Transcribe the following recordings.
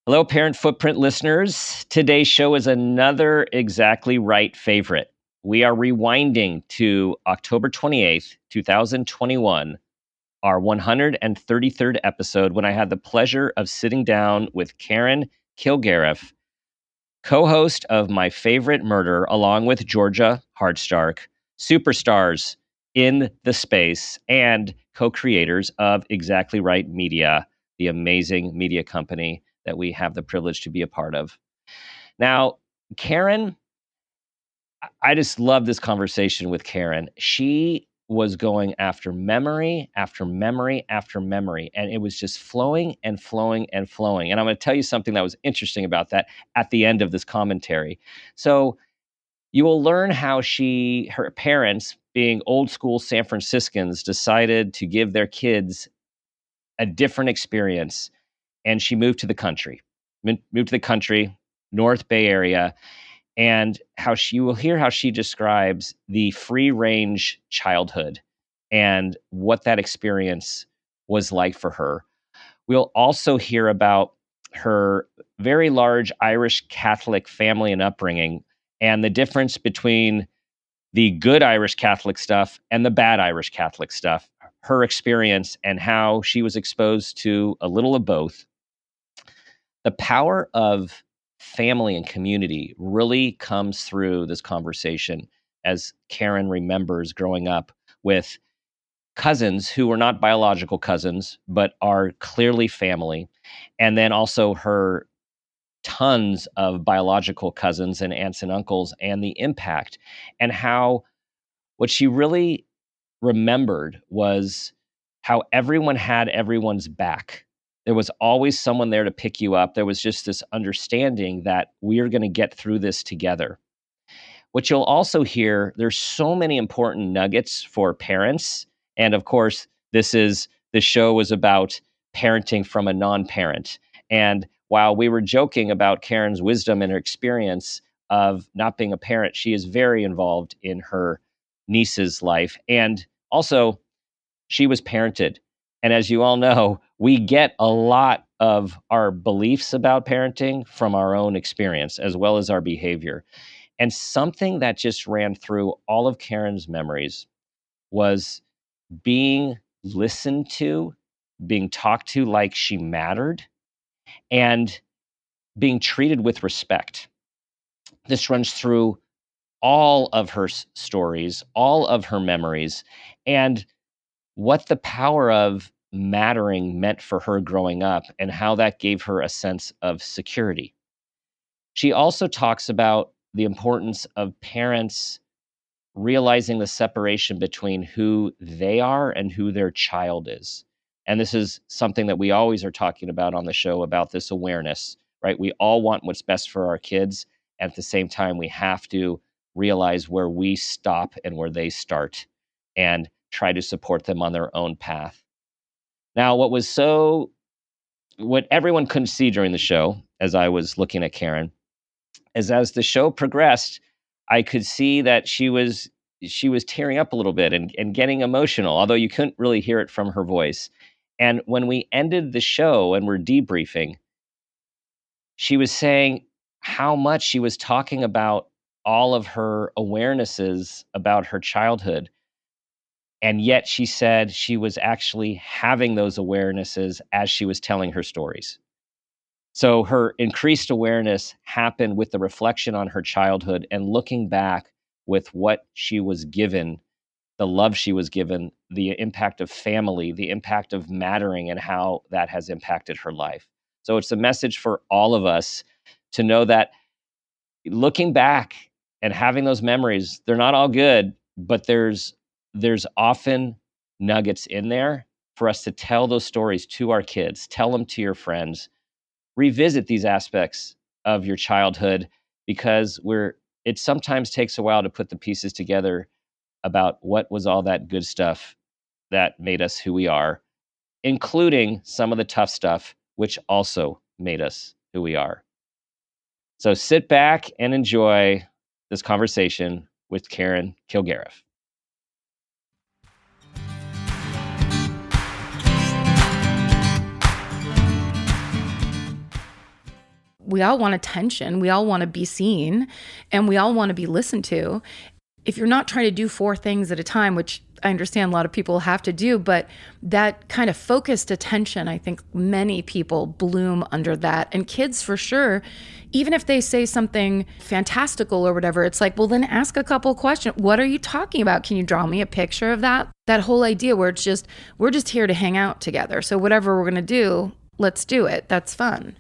Hello, Parent Footprint listeners. Today's show is another Exactly Right favorite. We are rewinding to October 28th, 2021, our 133rd episode, when I had the pleasure of sitting down with Karen Kilgariff, co-host of My Favorite Murder, along with Georgia Hardstark, superstars in the space and co-creators of Exactly Right Media, the amazing media company that we have the privilege to be a part of. Now, Karen, I just love this conversation with Karen. She was going after memory after memory after memory, and it was just flowing and flowing and flowing. And I'm going to tell you something that was interesting about that at the end of this commentary. So you will learn how her parents, being old school San Franciscans, decided to give their kids a different experience. And she moved to the country, North Bay Area, and you will hear how she describes the free range childhood and what that experience was like for her. We'll also hear about her very large Irish Catholic family and upbringing and the difference between the good Irish Catholic stuff and the bad Irish Catholic stuff, her experience and how she was exposed to a little of both. The power of family and community really comes through this conversation as Karen remembers growing up with cousins who were not biological cousins, but are clearly family. And then also her tons of biological cousins and aunts and uncles and the impact and how what she really remembered was how everyone had everyone's back. There was always someone there to pick you up. There was just this understanding that we are going to get through this together. What you'll also hear, there's so many important nuggets for parents. And of course, the show was about parenting from a non-parent. And while we were joking about Karen's wisdom and her experience of not being a parent, she is very involved in her niece's life. And also, she was parented. And as you all know, we get a lot of our beliefs about parenting from our own experience as well as our behavior. And something that just ran through all of Karen's memories was being listened to, being talked to like she mattered, and being treated with respect. This runs through all of her stories, all of her memories, and what the power of mattering meant for her growing up and how that gave her a sense of security. She also talks about the importance of parents realizing the separation between who they are and who their child is. And this is something that we always are talking about on the show, about this awareness, right? We all want what's best for our kids. And at the same time, we have to realize where we stop and where they start and try to support them on their own path. Now, what everyone couldn't see during the show, as I was looking at Karen, is as the show progressed, I could see that she was tearing up a little bit and getting emotional, although you couldn't really hear it from her voice. And when we ended the show and we're debriefing, she was saying how much she was talking about all of her awarenesses about her childhood. And yet she said she was actually having those awarenesses as she was telling her stories. So her increased awareness happened with the reflection on her childhood and looking back with what she was given, the love she was given, the impact of family, the impact of mattering, and how that has impacted her life. So it's a message for all of us to know that looking back and having those memories, they're not all good, but there's often nuggets in there for us to tell those stories to our kids, tell them to your friends, revisit these aspects of your childhood, because it sometimes takes a while to put the pieces together about what was all that good stuff that made us who we are, including some of the tough stuff, which also made us who we are. So sit back and enjoy this conversation with Karen Kilgariff. want attention. We all want to be seen, and we all want to be listened to. If you're not trying to do 4 things at a time, which I understand a lot of people have to do, but that kind of focused attention, I think many people bloom under that. And kids, for sure, even if they say something fantastical or whatever, it's like, well, then ask a couple questions. What are you talking about? Can you draw me a picture of that? That whole idea where it's just, we're just here to hang out together. So whatever we're going to do, let's do it. That's fun.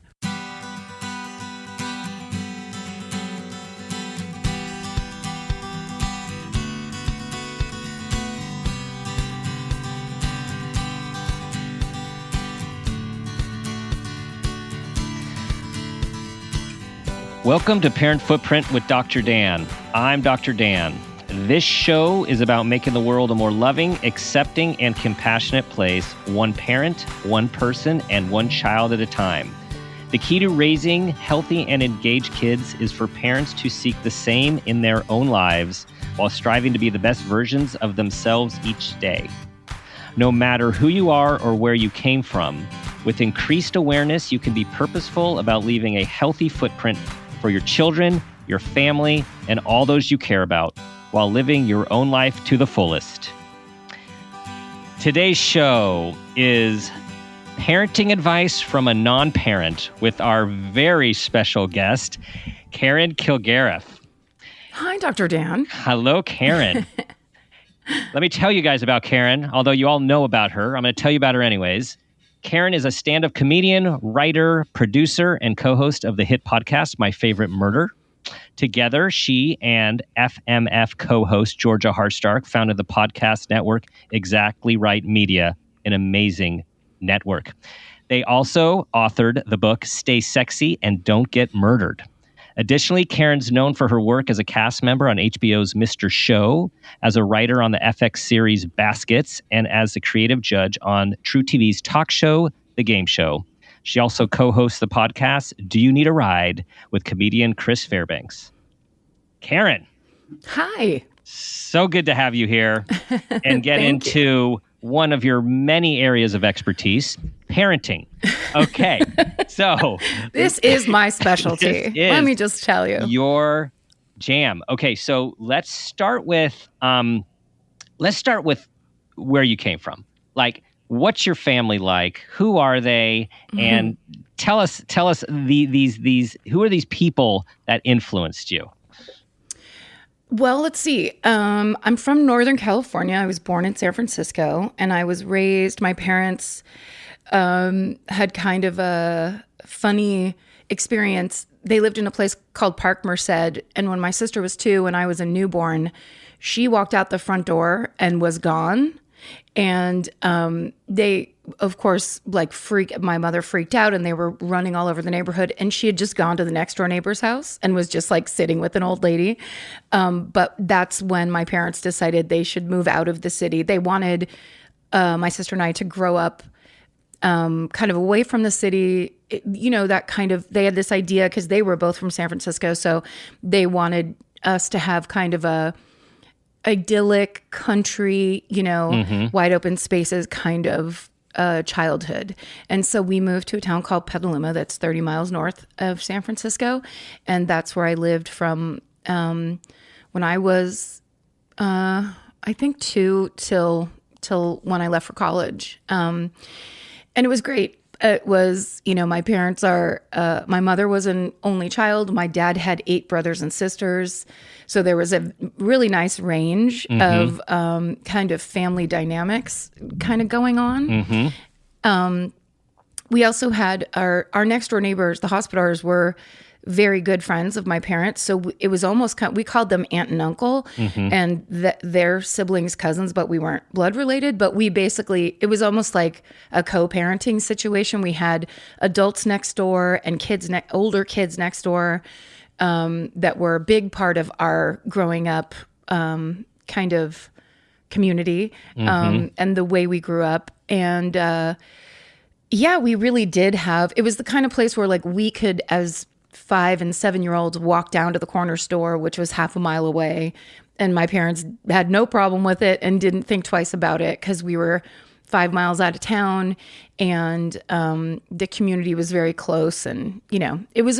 Welcome to Parent Footprint with Dr. Dan. I'm Dr. Dan. This show is about making the world a more loving, accepting, and compassionate place, one parent, one person, and one child at a time. The key to raising healthy and engaged kids is for parents to seek the same in their own lives while striving to be the best versions of themselves each day. No matter who you are or where you came from, with increased awareness, you can be purposeful about leaving a healthy footprint for your children, your family, and all those you care about, while living your own life to the fullest. Today's show is parenting advice from a non-parent with our very special guest, Karen Kilgariff. Hi, Dr. Dan. Hello, Karen. Let me tell you guys about Karen, although you all know about her. I'm going to tell you about her anyways. Karen is a stand-up comedian, writer, producer, and co-host of the hit podcast, My Favorite Murder. Together, she and FMF co-host Georgia Harstark founded the podcast network Exactly Right Media, an amazing network. They also authored the book Stay Sexy and Don't Get Murdered. Additionally, Karen's known for her work as a cast member on HBO's Mr. Show, as a writer on the FX series Baskets, and as a creative judge on True TV's talk show, The Game Show. She also co-hosts the podcast Do You Need a Ride with comedian Chris Fairbanks. Karen. Hi. So good to have you here and get into one of your many areas of expertise, parenting. Okay, so this is my specialty. Let me just tell you, your jam. Okay, so let's start with where you came from. Like, what's your family like? Who are they? Mm-hmm. And tell us these who are these people that influenced you? Well, let's see. I'm from Northern California. I was born in San Francisco, and I was raised, my parents had kind of a funny experience. They lived in a place called Park Merced, and when my sister was 2 and I was a newborn, she walked out the front door and was gone. And they, of course, my mother freaked out, and they were running all over the neighborhood, and she had just gone to the next door neighbor's house and was just like sitting with an old lady. But that's when my parents decided they should move out of the city. They wanted my sister and I to grow up kind of away from the city, that kind of, they had this idea because they were both from San Francisco. So they wanted us to have kind of a idyllic country, wide open spaces kind of childhood. And so we moved to a town called Petaluma that's 30 miles north of San Francisco. And that's where I lived from when I was, I think 2 till when I left for college. And it was great. It was, my parents are, my mother was an only child. My dad had 8 brothers and sisters. So there was a really nice range of kind of family dynamics kind of going on. We also had our next door neighbors, the Hospitallers, were very good friends of my parents. So it was almost, we called them aunt and uncle, and their siblings, cousins, but we weren't blood related. But we basically, it was almost like a co-parenting situation. We had adults next door and older kids next door that were a big part of our growing up kind of community and the way we grew up. And we really did have, it was the kind of place where we could, as 5 and 7-year-olds, walk down to the corner store, which was half a mile away. And my parents had no problem with it and didn't think twice about it because we were 5 miles out of town, and the community was very close. And, it was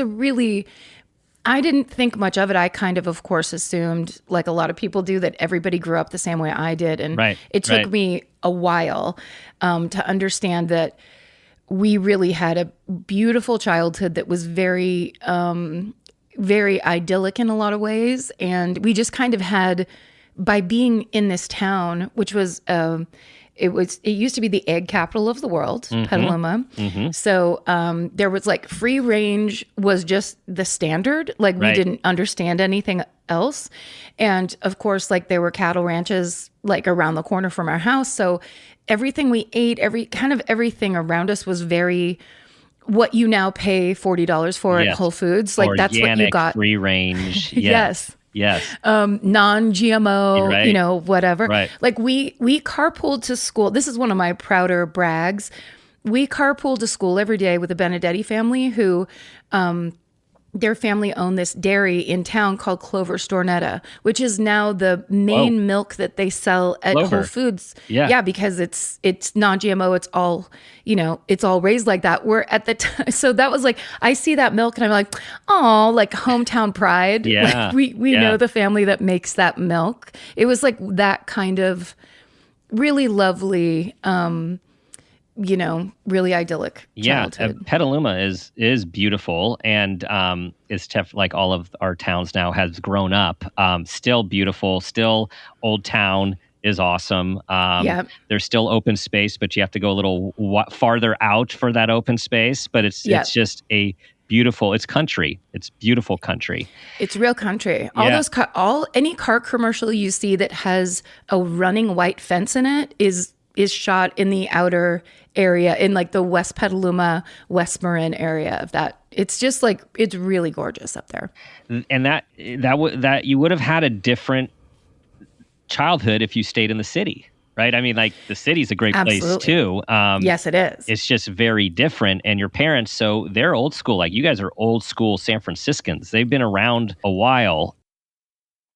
I didn't think much of it. I kind of course, assumed, like a lot of people do, that everybody grew up the same way I did. And it took me a while to understand that we really had a beautiful childhood that was very, very idyllic in a lot of ways. And we just kind of had, by being in this town, which was, it used to be the egg capital of the world, Petaluma. So there was like free range was just the standard. Like we didn't understand anything else. And of course, like there were cattle ranches like around the corner from our house. So everything we ate, everything around us was very, what you now pay $40 for at Whole Foods. Like Organic, that's what you got. Free range. Yes. Non-GMO, whatever. Right. Like we carpooled to school. This is one of my prouder brags. We carpooled to school every day with the Benedetti family, who their family owned this dairy in town called Clover Stornetta, which is now the main milk that they sell at Whole Foods. Yeah, because it's non-GMO. It's all, it's all raised like that. We're at the time. So that was like, I see that milk and I'm like, oh, like hometown pride. Yeah. Like we know the family that makes that milk. It was like that kind of really lovely, really idyllic childhood. Petaluma is beautiful, and it's like all of our towns now has grown up. Still beautiful, still old town is awesome. There's still open space, but you have to go a little farther out for that open space. But it's just a beautiful. It's country. It's beautiful country. It's real country. Any car commercial you see that has a running white fence in it is shot in the outer area, in like the West Petaluma, West Marin area of that. It's just like, it's really gorgeous up there. And that you would have had a different childhood if you stayed in the city, right? I mean, like the city's a great place too. Yes, it is. It's just very different. And your parents, so they're old school. Like you guys are old school San Franciscans. They've been around a while.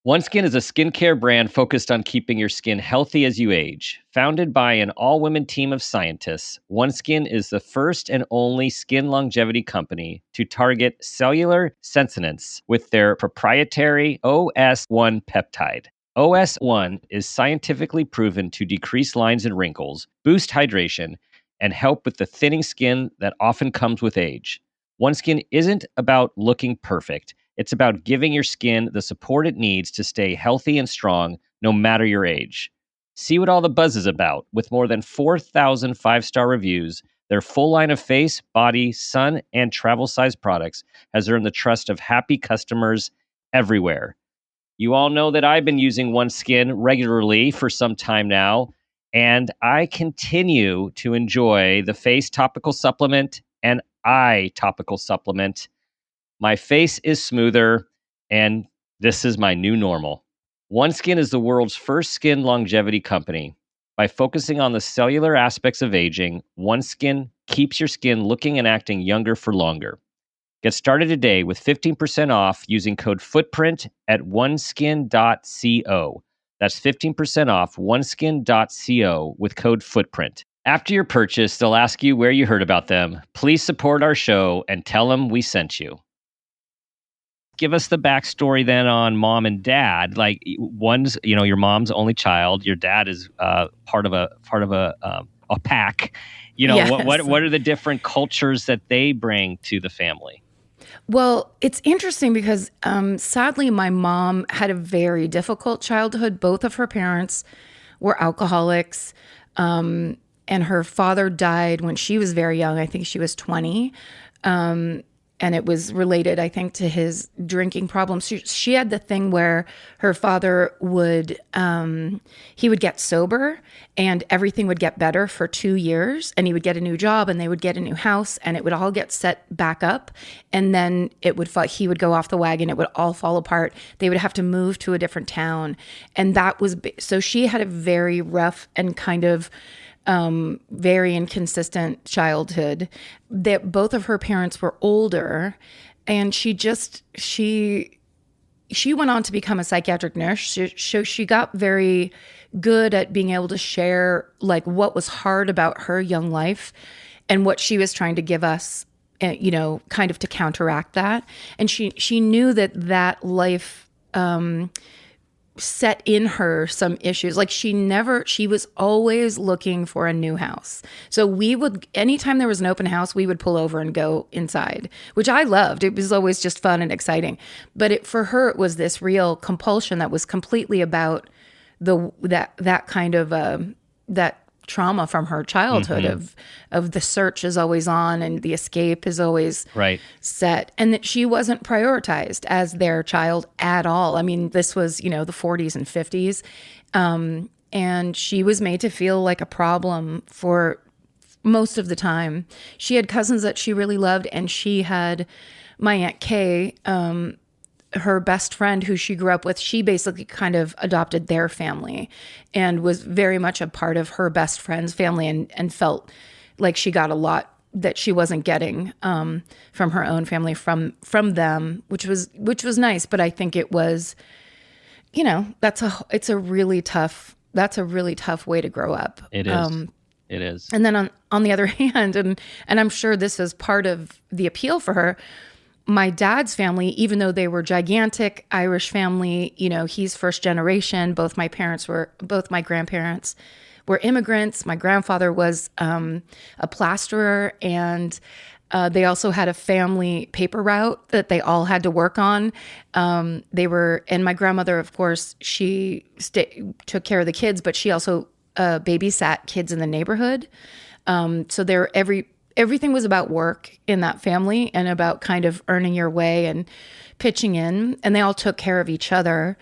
OneSkin is a skincare brand focused on keeping your skin healthy as you age. Founded by an all-women team of scientists, OneSkin is the first and only skin longevity company to target cellular senescence with their proprietary OS1 peptide. OS1 is scientifically proven to decrease lines and wrinkles, boost hydration, and help with the thinning skin that often comes with age. OneSkin isn't about looking perfect. It's about giving your skin the support it needs to stay healthy and strong, no matter your age. See what all the buzz is about. With more than 4,000 five-star reviews, their full line of face, body, sun, and travel-size products has earned the trust of happy customers everywhere. You all know that I've been using OneSkin regularly for some time now, and I continue to enjoy the face topical supplement and eye topical supplement. My face is smoother, and this is my new normal. OneSkin is the world's first skin longevity company. By focusing on the cellular aspects of aging, OneSkin keeps your skin looking and acting younger for longer. Get started today with 15% off using code FOOTPRINT at oneskin.co. That's 15% off oneskin.co with code FOOTPRINT. After your purchase, they'll ask you where you heard about them. Please support our show and tell them we sent you. Give us the backstory then on mom and dad. Like one's, your mom's only child. Your dad is part of a pack. Yes. What are the different cultures that they bring to the family? Well, it's interesting because sadly, my mom had a very difficult childhood. Both of her parents were alcoholics, and her father died when she was very young. I think she was 20. And it was related, I think, to his drinking problems. She had the thing where her father would get sober and everything would get better for 2 years, and he would get a new job and they would get a new house and it would all get set back up. And then he would go off the wagon. It would all fall apart. They would have to move to a different town. And so she had a very rough and kind of very inconsistent childhood. That both of her parents were older, and she she went on to become a psychiatric nurse. She got very good at being able to share like what was hard about her young life and what she was trying to give us, you know, kind of to counteract that. And she knew that life set in her some issues. Like she was always looking for a new house. So anytime there was an open house, we would pull over and go inside, which I loved. It was always just fun and exciting. But for her, it was this real compulsion that was completely about that kind of that trauma from her childhood of the search is always on and the escape is always set, and that she wasn't prioritized as their child at all. I mean, this was, you know, the 40s and 50s, and she was made to feel like a problem for most of the time. She had cousins that she really loved, and she had my Aunt Kay, her best friend who she grew up with, she basically kind of adopted their family and was very much a part of her best friend's family, and felt like she got a lot that she wasn't getting from her own family from them, which was nice. But I think it was, you know, that's a really tough way to grow up. It is. It is. And then on the other hand, and I'm sure this is part of the appeal for her, my dad's family, even though they were gigantic Irish family, you know, he's first generation. Both my grandparents were immigrants. My grandfather was a plasterer, and they also had a family paper route that they all had to work on. And my grandmother, of course, she took care of the kids, but she also babysat kids in the neighborhood. So everything was about work in that family and about kind of earning your way and pitching in, and they all took care of each other.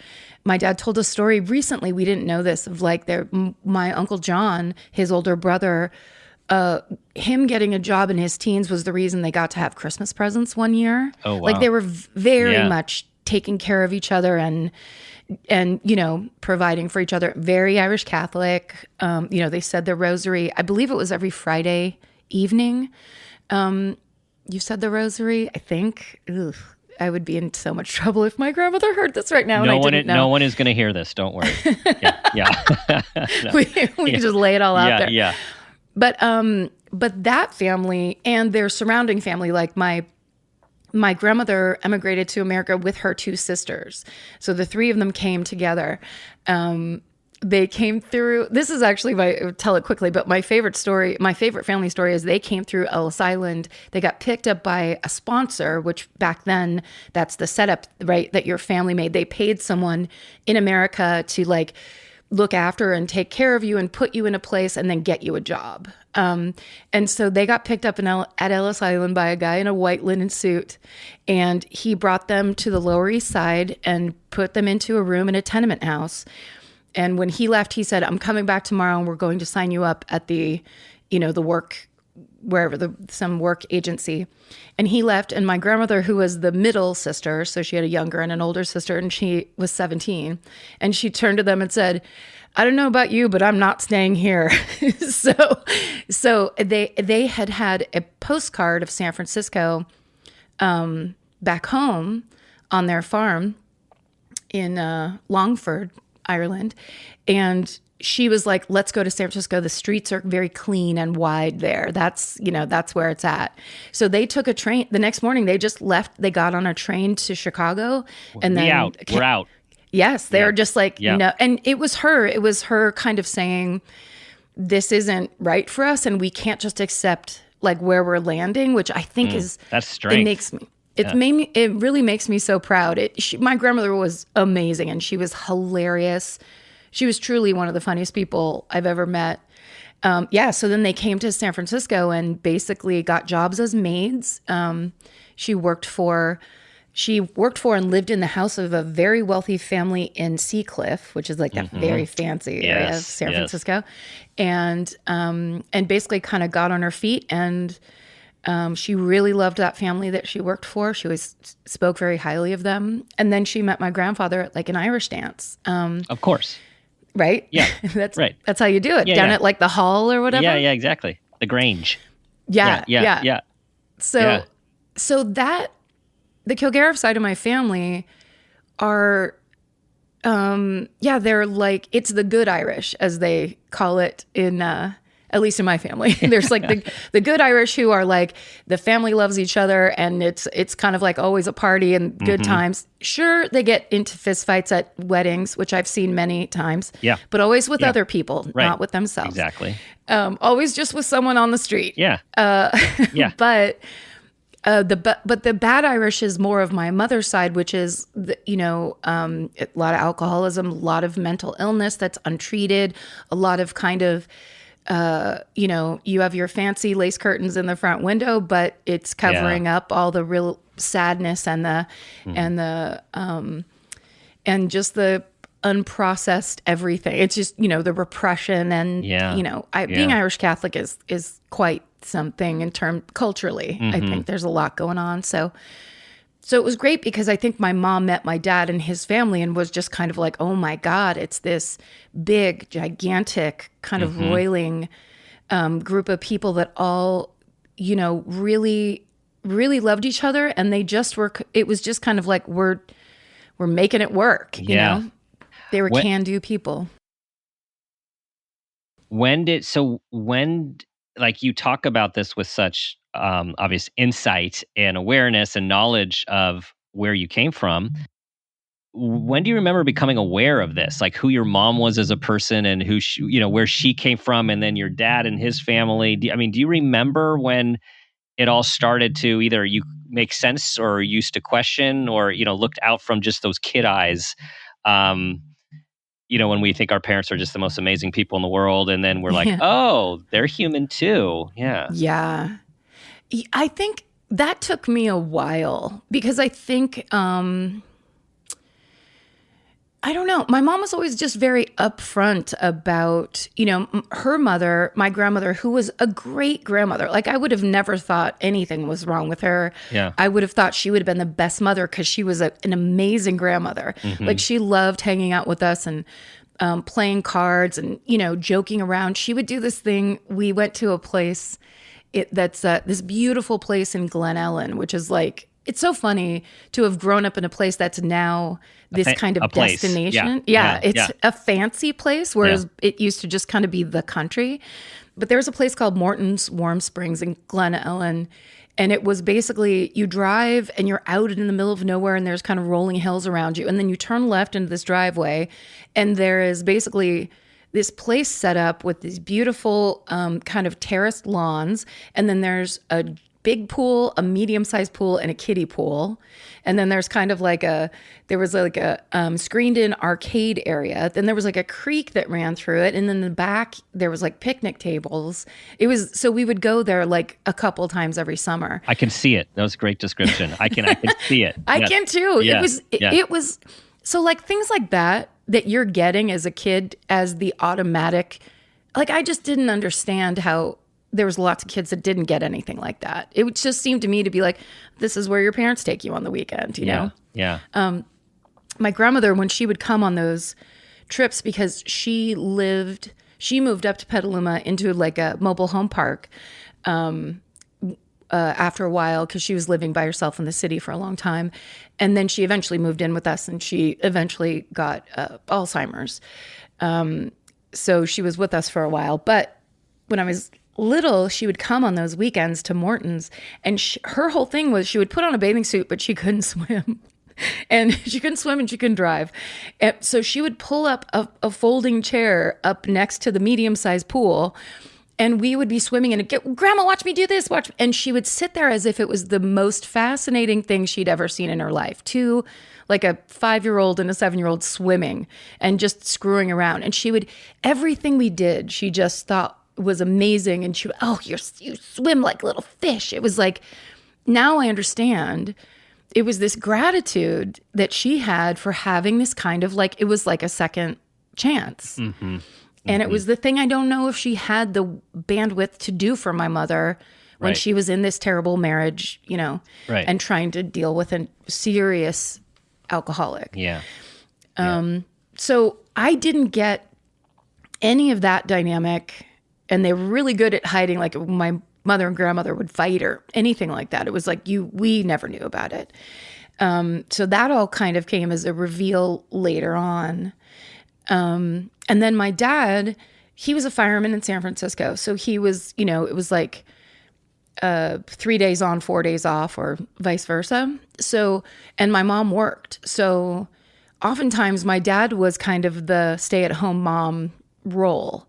My dad told a story recently, we didn't know this, of like my Uncle John, his older brother, him getting a job in his teens was the reason they got to have Christmas presents one year. Oh, wow. Like they were very much taking care of each other and you know, providing for each other. Very Irish Catholic. You know, they said the rosary, I believe it was every Friday evening. You said the rosary, I think. Ugh, I would be in so much trouble if my grandmother heard this right now. No one is going to hear this. Don't worry. Yeah. No. We can just lay it all out there. Yeah. But that family and their surrounding family, like my grandmother emigrated to America with her two sisters. So the three of them came together. They came through, this is actually, tell it quickly, but my favorite family story is they came through Ellis Island. They got picked up by a sponsor, which back then, that's the setup, right, that your family made. They paid someone in America to like look after and take care of you and put you in a place and then get you a job. And so they got picked up at Ellis Island by a guy in a white linen suit, and he brought them to the Lower East Side and put them into a room in a tenement house. And when he left, he said, I'm coming back tomorrow and we're going to sign you up at the, you know, the work, wherever, some work agency. And he left, and my grandmother, who was the middle sister, so she had a younger and an older sister, and she was 17. And she turned to them and said, I don't know about you, but I'm not staying here. So they had a postcard of San Francisco back home on their farm in Longford, Ireland. And she was like, let's go to San Francisco. The streets are very clean and wide there. That's where it's at. So they took a train. The next morning, they just left. They got on a train to Chicago. And then we're out. Yes. They were just like, no. And it was her kind of saying, this isn't right for us. And we can't just accept like where we're landing, which I think that's strange. It really makes me so proud. My grandmother was amazing, and she was hilarious. She was truly one of the funniest people I've ever met. So then they came to San Francisco and basically got jobs as maids. She worked for and lived in the house of a very wealthy family in Seacliff, which is like a very fancy area of San Francisco, and basically kind of got on her feet. And she really loved that family that she worked for. She always spoke very highly of them. And then she met my grandfather at like an Irish dance. Of course. Right? Yeah. That's how you do it. Down at like the hall or whatever. Yeah, exactly. The Grange. Yeah. So Yeah. that the Kilgariff side of my family are, they're like, it's the good Irish, as they call it in, at least in my family. There's like the good Irish who are like, the family loves each other, and it's kind of like always a party and good times. Sure, they get into fistfights at weddings, which I've seen many times. Yeah. But always with other people, not with themselves. Exactly. Always just with someone on the street. Yeah. Yeah. But the bad Irish is more of my mother's side, which is a lot of alcoholism, a lot of mental illness that's untreated, a lot of kind of you have your fancy lace curtains in the front window, but it's covering up all the real sadness and and just the unprocessed everything. It's just, the repression and, being Irish Catholic is quite something in term culturally. I think there's a lot going on. So it was great because I think my mom met my dad and his family and was just kind of like, oh my God, it's this big, gigantic kind of roiling group of people that all, really, really loved each other. And they just were, it was just kind of like, we're making it work, you know? They were can-do people. When like you talk about this with such obvious insight and awareness and knowledge of where you came from, when do you remember becoming aware of this? Like who your mom was as a person and who where she came from, and then your dad and his family. Do you remember when it all started to either you make sense or used to question or, looked out from just those kid eyes? When we think our parents are just the most amazing people in the world, and then we're like, oh, they're human too. Yeah. Yeah. I think that took me a while because I think, I don't know. My mom was always just very upfront about, her mother, my grandmother, who was a great grandmother. Like I would have never thought anything was wrong with her. Yeah. I would have thought she would have been the best mother because she was an amazing grandmother. Like she loved hanging out with us and playing cards and, joking around. She would do this thing. We went to a place that's this beautiful place in Glen Ellen, which is like, it's so funny to have grown up in a place that's now this kind of destination. Yeah, it's a fancy place, whereas it used to just kind of be the country. But there's a place called Morton's Warm Springs in Glen Ellen. And it was basically, you drive and you're out in the middle of nowhere and there's kind of rolling hills around you. And then you turn left into this driveway and there is basically this place set up with these beautiful kind of terraced lawns. And then there's a big pool, a medium-sized pool, and a kiddie pool. And then there's kind of like there was like a screened-in arcade area. Then there was like a creek that ran through it. And then in the back, there was like picnic tables. So we would go there like a couple times every summer. I can see it. That was a great description. I can see it. I can too. Yeah. It was, so like things like that you're getting as a kid as the automatic, like I just didn't understand how there was lots of kids that didn't get anything like that. It just seemed to me to be like, this is where your parents take you on the weekend, you know? Yeah. My grandmother, when she would come on those trips, because she moved up to Petaluma into like a mobile home park after a while because she was living by herself in the city for a long time. And then she eventually moved in with us and she eventually got Alzheimer's. So she was with us for a while. But when I was little, she would come on those weekends to Morton's, and her whole thing was she would put on a bathing suit, but she couldn't swim. And she couldn't swim and she couldn't drive. And so she would pull up a folding chair up next to the medium-sized pool, and we would be swimming and get, Grandma, watch me do this, watch. And she would sit there as if it was the most fascinating thing she'd ever seen in her life. Two, like a 5-year-old and a 7-year-old swimming and just screwing around. And everything we did, she just thought was amazing. And she would, you swim like little fish. It was like, now I understand. It was this gratitude that she had for having this kind of like, it was like a second chance. Mm-hmm. And it was the thing I don't know if she had the bandwidth to do for my mother when she was in this terrible marriage, and trying to deal with a serious alcoholic. Yeah. So I didn't get any of that dynamic, and they were really good at hiding, like my mother and grandmother would fight or anything like that. It was like we never knew about it. So that all kind of came as a reveal later on. And then my dad, he was a fireman in San Francisco. So he was, it was like 3 days on, 4 days off, or vice versa. So, and my mom worked. So oftentimes my dad was kind of the stay-at-home mom role.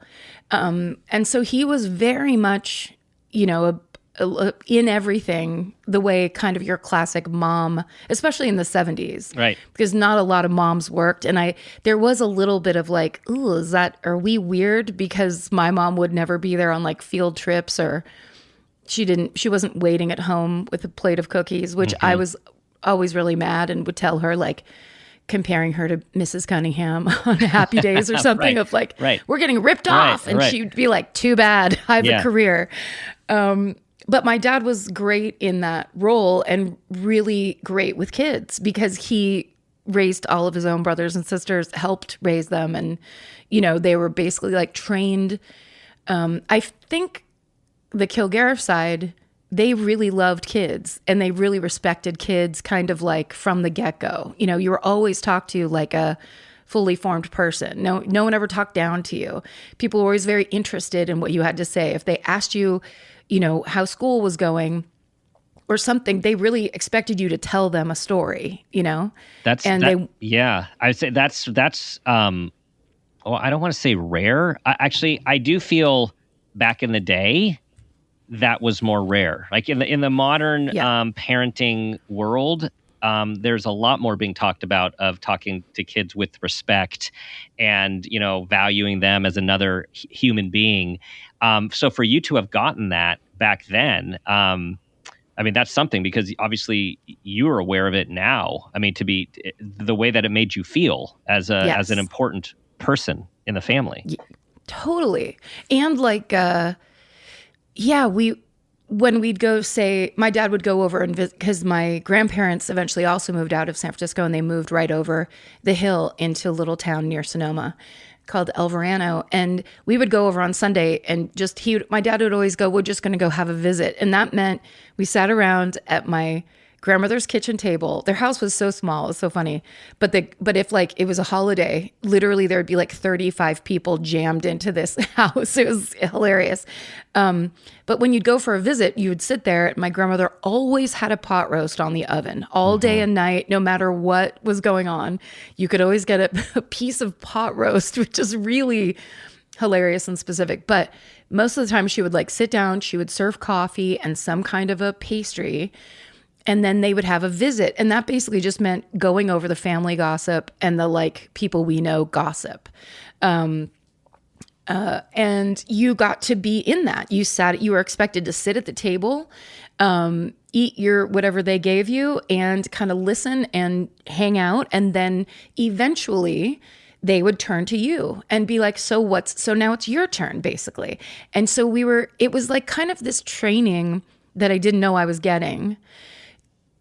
And so he was very much, in everything, the way kind of your classic mom, especially in the 70s. Right. Because not a lot of moms worked. And there was a little bit of like, ooh, are we weird? Because my mom would never be there on like field trips, or she wasn't waiting at home with a plate of cookies, which I was always really mad and would tell her, like, comparing her to Mrs. Cunningham on Happy Days or something of like, we're getting ripped off. And she'd be like, too bad, I have a career. But my dad was great in that role and really great with kids because he raised all of his own brothers and sisters, helped raise them. And, they were basically like trained. I think the Kilgariff side, they really loved kids and they really respected kids kind of like from the get-go. You were always talked to like a fully formed person. No one ever talked down to you. People were always very interested in what you had to say. If they asked you, how school was going or something, they really expected you to tell them a story, I'd say that's well, I don't want to say rare. I do feel back in the day, that was more rare. Like in the modern parenting world, there's a lot more being talked about of talking to kids with respect and, valuing them as another human being. So for you to have gotten that back then, that's something because obviously you are aware of it now. To be the way that it made you feel as an important person in the family. Totally. And like, when we'd go, say, my dad would go over and visit, because my grandparents eventually also moved out of San Francisco and they moved right over the hill into a little town near Sonoma called El Verano. And we would go over on Sunday and my dad would always go, we're just going to go have a visit. And that meant we sat around at my grandmother's kitchen table. Their house was so small. It was so funny. But if like it was a holiday, literally there'd be like 35 people jammed into this house. It was hilarious. But when you'd go for a visit, you would sit there. My grandmother always had a pot roast on the oven all day and night, no matter what was going on. You could always get a piece of pot roast, which is really hilarious and specific. But most of the time she would like sit down, she would serve coffee and some kind of a pastry. And then they would have a visit. And that basically just meant going over the family gossip and the like people we know gossip. And you got to be in that. You were expected to sit at the table, eat your whatever they gave you and kind of listen and hang out. And then eventually they would turn to you and be like, so now it's your turn, basically. And so it was like kind of this training that I didn't know I was getting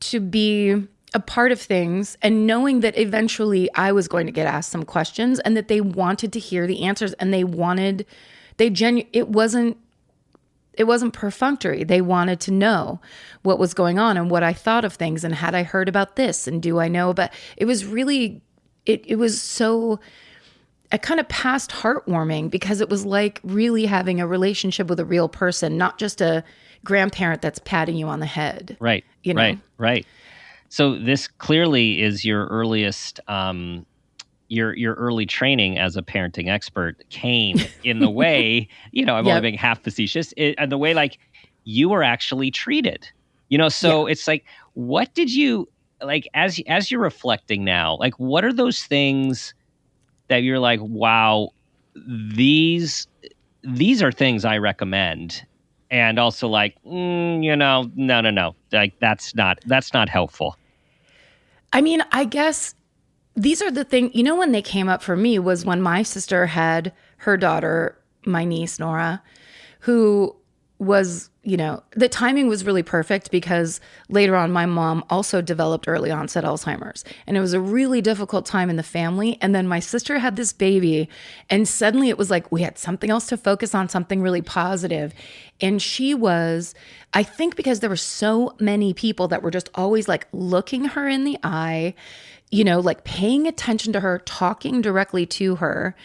to be a part of things and knowing that eventually I was going to get asked some questions and that they wanted to hear the answers and it wasn't perfunctory. They wanted to know what was going on and what I thought of things and had I heard about this and do I know about it was really it was so kind of past heartwarming because it was like really having a relationship with a real person, not just a grandparent that's patting you on the head. Right. Right. So this clearly is your earliest, your early training as a parenting expert came in the way, I'm only being half facetious, and the way like you were actually treated, so it's like, what did you, like, as you're reflecting now, like, what are those things that you're like, wow, these are things I recommend. And also like, no. Like that's not helpful. I guess these are the things, when they came up for me was when my sister had her daughter, my niece, Nora, who was, the timing was really perfect because later on my mom also developed early onset Alzheimer's, and it was a really difficult time in the family. And then my sister had this baby, and suddenly it was like we had something else to focus on, something really positive. And she was, I think because there were so many people that were just always like looking her in the eye, like paying attention to her, talking directly to her.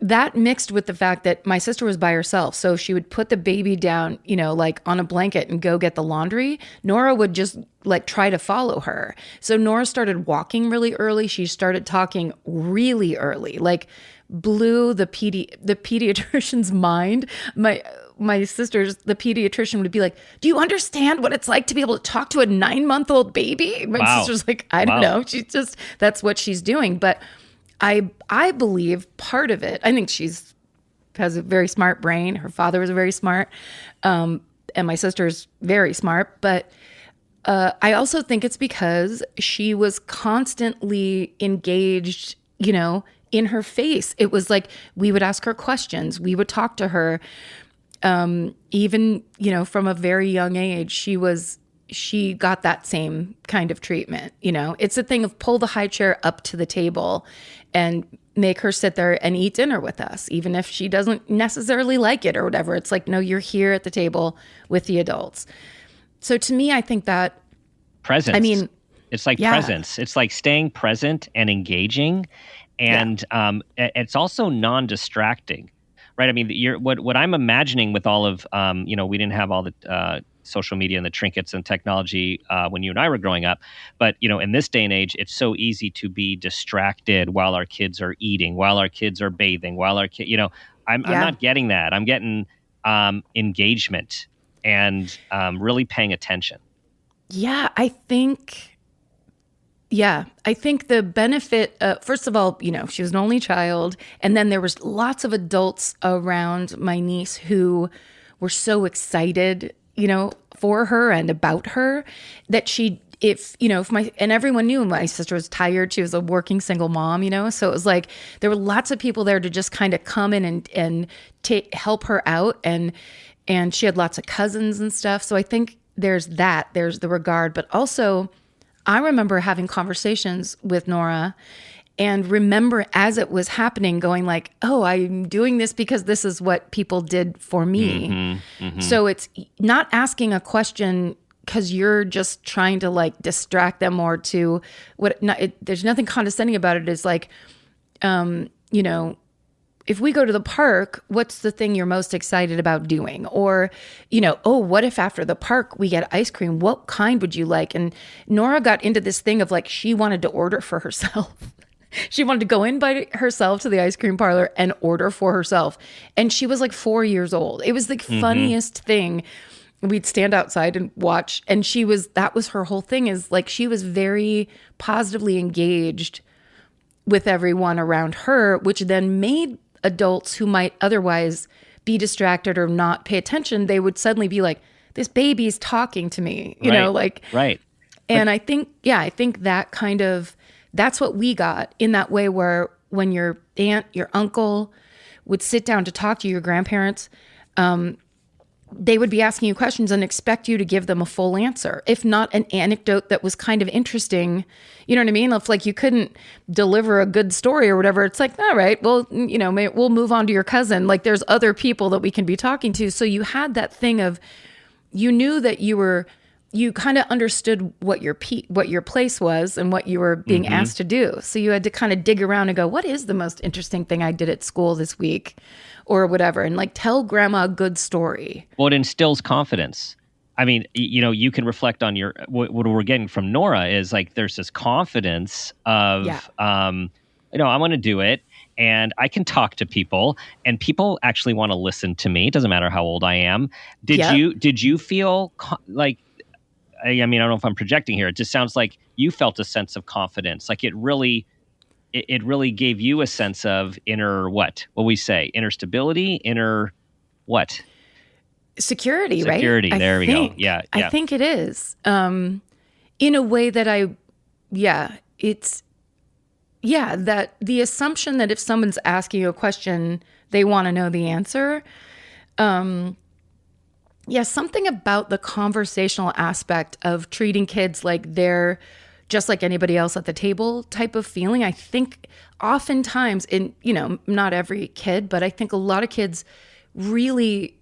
That mixed with the fact that my sister was by herself. So she would put the baby down, like on a blanket and go get the laundry. Nora would just like try to follow her. So Nora started walking really early. She started talking really early, like blew the pediatrician's mind. My sister's, the pediatrician would be like, do you understand what it's like to be able to talk to a 9-month-old baby? My sister's like, I don't know. She's just, that's what she's doing. But I believe part of it, I think has a very smart brain. Her father was very smart. And my sister's very smart. But I also think it's because she was constantly engaged, in her face. It was like we would ask her questions. We would talk to her. Even, from a very young age, she got that same kind of treatment. It's a thing of pull the high chair up to the table and make her sit there and eat dinner with us, even if she doesn't necessarily like it or whatever. It's like, no, you're here at the table with the adults. So to me, I think that presence. I mean, it's like presence. It's like staying present and engaging. And it's also non-distracting, right? I mean, what I'm imagining with all of, we didn't have all the social media and the trinkets and technology when you and I were growing up. But, in this day and age, it's so easy to be distracted while our kids are eating, while our kids are bathing, while our kids, I'm not getting that. I'm getting engagement and really paying attention. Yeah, I think the benefit, first of all, she was an only child. And then there was lots of adults around my niece who were so excited, for her and about her that and everyone knew my sister was tired. She was a working single mom, so it was like there were lots of people there to just kind of come in and help her out. And she had lots of cousins and stuff. So I think there's the regard, but also I remember having conversations with Nora and remember as it was happening going like, oh, I'm doing this because this is what people did for me. Mm-hmm, mm-hmm. So it's not asking a question because you're just trying to like distract them or to there's nothing condescending about it. It's like, if we go to the park, what's the thing you're most excited about doing? Or, oh, what if after the park we get ice cream? What kind would you like? And Nora got into this thing of like, she wanted to order for herself. She wanted to go in by herself to the ice cream parlor and order for herself. And she was like 4 years old. It was the funniest thing. We'd stand outside and watch. And that was her whole thing, is like, she was very positively engaged with everyone around her, which then made adults who might otherwise be distracted or not pay attention, they would suddenly be like, this baby's talking to me, Right. And I think that kind of, that's what we got in that way, where when your aunt, your uncle would sit down to talk to your grandparents, they would be asking you questions and expect you to give them a full answer, if not an anecdote that was kind of interesting. You know what I mean? If like you couldn't deliver a good story or whatever, it's like, all right, well, we'll move on to your cousin. Like there's other people that we can be talking to. So you had that thing of, you knew that you kind of understood what your place was and what you were being asked to do. So you had to kind of dig around and go, what is the most interesting thing I did at school this week? Or whatever, and like tell grandma a good story. Well, it instills confidence. I mean, you can reflect on what we're getting from Nora is like, there's this confidence of, I want to do it and I can talk to people and people actually want to listen to me. It doesn't matter how old I am. Did you feel like, I mean, I don't know if I'm projecting here. It just sounds like you felt a sense of confidence. Like it really gave you a sense of inner inner stability, inner what? Security, right? Security, there we go. Yeah. I think it is. In a way that that the assumption that if someone's asking you a question, they want to know the answer. Yeah, something about the conversational aspect of treating kids like they're just like anybody else at the table type of feeling. I think oftentimes not every kid, but I think a lot of kids really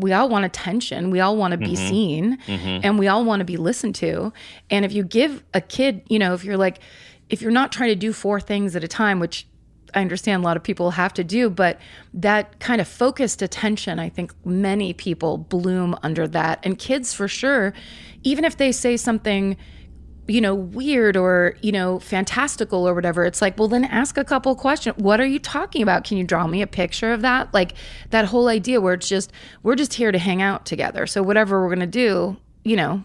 we all want attention. We all want to be seen, and we all want to be listened to. And if you give a kid, if you're not trying to do four things at a time, which I understand a lot of people have to do, but that kind of focused attention, I think many people bloom under that. And kids, for sure, even if they say something, weird or, fantastical or whatever, it's like, well, then ask a couple questions. What are you talking about? Can you draw me a picture of that? Like that whole idea where we're just here to hang out together. So whatever we're going to do,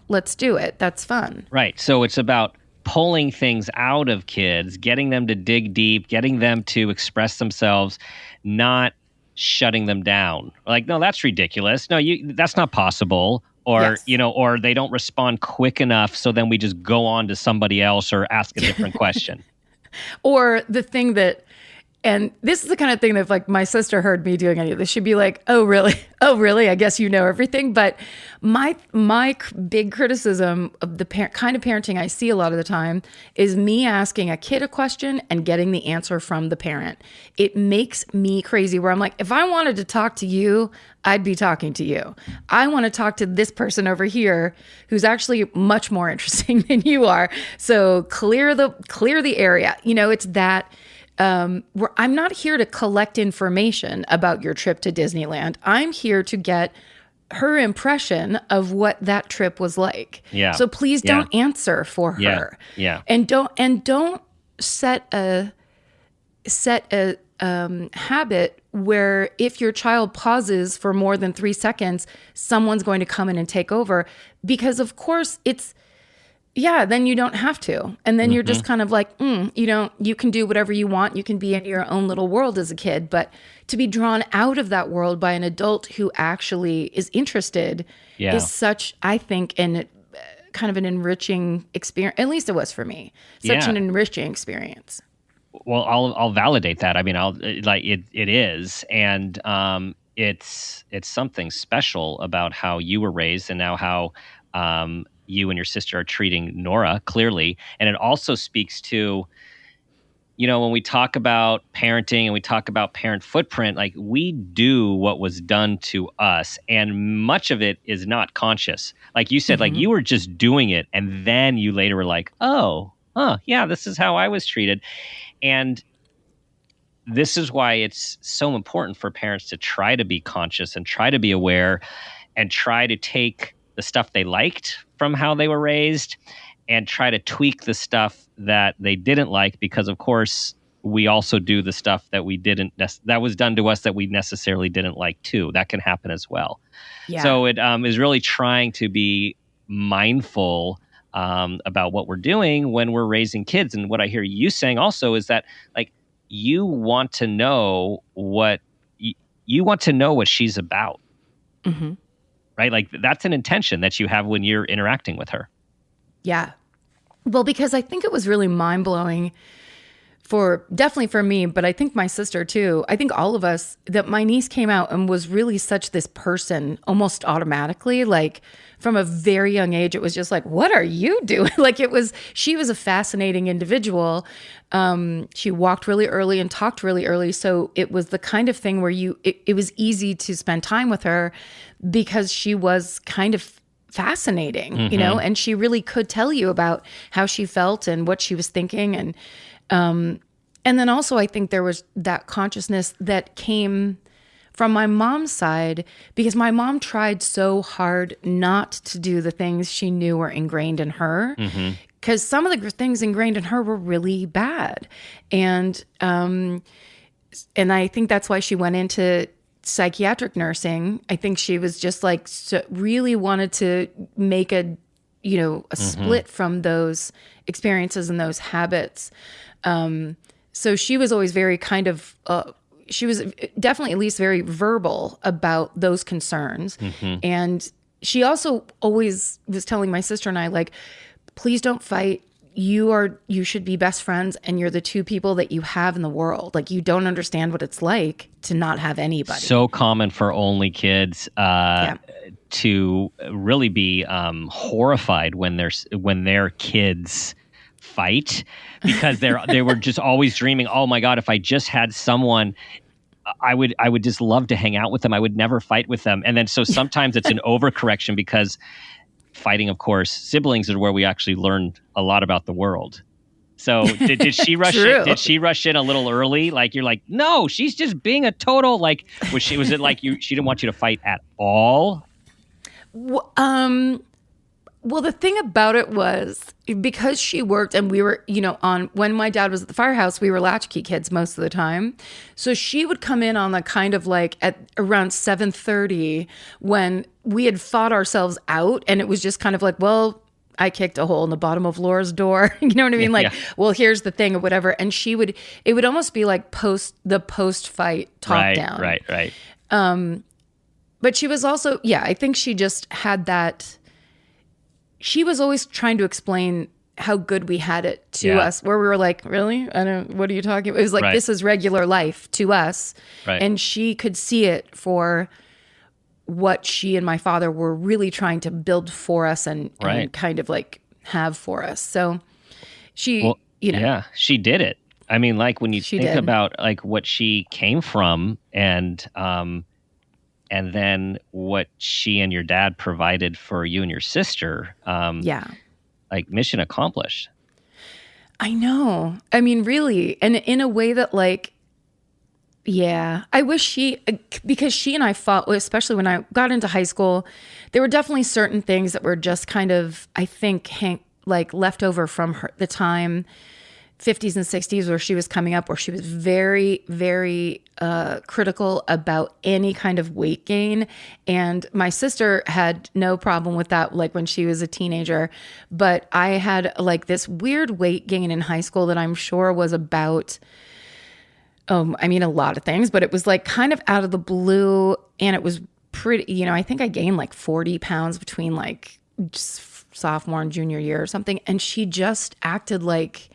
let's do it. That's fun. Right. So it's about pulling things out of kids, getting them to dig deep, getting them to express themselves, not shutting them down. Like, no, that's ridiculous. No, that's not possible. Or, Yes. Or they don't respond quick enough. So then we just go on to somebody else or ask a different question. Or the thing that, and this is the kind of thing that if like my sister heard me doing any of this, she'd be like, oh, really? Oh, really? I guess you know everything. But my big criticism of the kind of parenting I see a lot of the time is me asking a kid a question and getting the answer from the parent. It makes me crazy where I'm like, if I wanted to talk to you, I'd be talking to you. I want to talk to this person over here who's actually much more interesting than you are. So clear the area. It's that. Where I'm not here to collect information about your trip to Disneyland. I'm here to get her impression of what that trip was like. Yeah. So please don't answer for her. Yeah. And don't set a habit where if your child pauses for more than 3 seconds, someone's going to come in and take over, because of course then you don't have to. And then you're just kind of like, you can do whatever you want. You can be in your own little world as a kid. But to be drawn out of that world by an adult who actually is interested is such, I think, kind of an enriching experience. At least it was for me. Such an enriching experience. Well, I'll validate that. I mean, it is. And it's something special about how you were raised and now how you and your sister are treating Nora, clearly. And it also speaks to, when we talk about parenting and we talk about parent footprint, like we do what was done to us. And much of it is not conscious. Like you said, like you were just doing it. And then you later were like, this is how I was treated. And this is why it's so important for parents to try to be conscious and try to be aware and try to take the stuff they liked from how they were raised and try to tweak the stuff that they didn't like, because of course we also do the stuff that that was done to us that we necessarily didn't like too. That can happen as well. Yeah. So it is really trying to be mindful about what we're doing when we're raising kids. And what I hear you saying also is that like you want to know what she's about. Mm-hmm. Right? Like that's an intention that you have when you're interacting with her. Yeah. Well, because I think it was really mind-blowing definitely for me, but I think my sister too. I think all of us, that my niece came out and was really such this person almost automatically, like from a very young age. It was just like, what are you doing? Like she was a fascinating individual. She walked really early and talked really early. So it was the kind of thing where it was easy to spend time with her because she was kind of fascinating, and she really could tell you about how she felt and what she was thinking. And then also I think there was that consciousness that came from my mom's side, because my mom tried so hard not to do the things she knew were ingrained in her, because some of the things ingrained in her were really bad. And I think that's why she went into psychiatric nursing. I think she was just like really wanted to make a split from those experiences and those habits. So she was always very kind of, she was definitely at least very verbal about those concerns. And she also always was telling my sister and I, like, please don't fight. You should be best friends, and you're the two people that you have in the world. Like, you don't understand what it's like to not have anybody. So common for only kids. to really be horrified when their kids fight, because they were just always dreaming, oh my God, if I just had someone, I would just love to hang out with them. I would never fight with them. And then so sometimes it's an overcorrection, because fighting, of course, siblings are where we actually learn a lot about the world. So did she rush in? Did she rush in a little early? Like, you're like, no, she's just being a total, like, was it like she didn't want you to fight at all? Well, the thing about it was, because she worked and we were, when my dad was at the firehouse, we were latchkey kids most of the time. So she would come in on the kind of like at around 7:30 when we had fought ourselves out, and it was just kind of like, well, I kicked a hole in the bottom of Laura's door. You know what I mean? Like, well, here's the thing or whatever. And it would almost be like post fight talk down. Right. But she was also, I think she just had that. She was always trying to explain how good we had it to us, where we were like, really? What are you talking about? It was like, this is regular life to us. Right. And she could see it for what she and my father were really trying to build for us and kind of like have for us. So she, she did it. I mean, like, when you think about like what she came from, and then what she and your dad provided for you and your sister, like, mission accomplished. I know. I mean, really. And in a way that, like, I wish because she and I fought, especially when I got into high school, there were definitely certain things that were just kind of, I think, like left over from the time, 50s and 60s, where she was coming up, where she was very, very critical about any kind of weight gain. And my sister had no problem with that, like when she was a teenager. But I had like this weird weight gain in high school that I'm sure was about, a lot of things, but it was like kind of out of the blue. And it was pretty, I think I gained like 40 pounds between like just sophomore and junior year or something. And she just acted like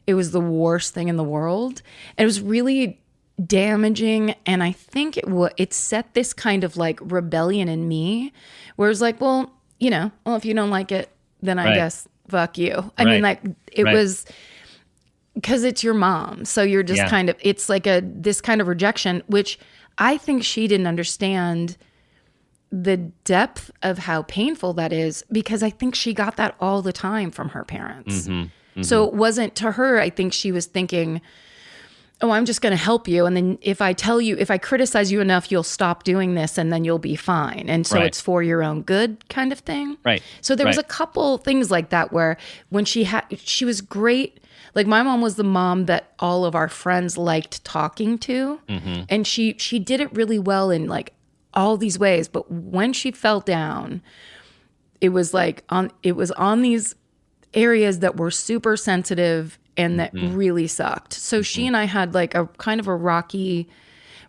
it was the worst thing in the world. And it was really damaging. And I think it set this kind of like rebellion in me, where it was like, well, if you don't like it, then I guess fuck you. I mean, like, it was because it's your mom. So you're just kind of, it's like this kind of rejection, which I think she didn't understand the depth of how painful that is, because I think she got that all the time from her parents. Mm-hmm. So it wasn't to her, I think she was thinking, oh, I'm just going to help you. And then if I criticize you enough, you'll stop doing this and then you'll be fine. And so it's for your own good kind of thing. Right. So there was a couple things like that where when she was great. Like, my mom was the mom that all of our friends liked talking to. Mm-hmm. And she did it really well in like all these ways. But when she fell down, it was like on these areas that were super sensitive and that really sucked. So she and I had like a kind of a rocky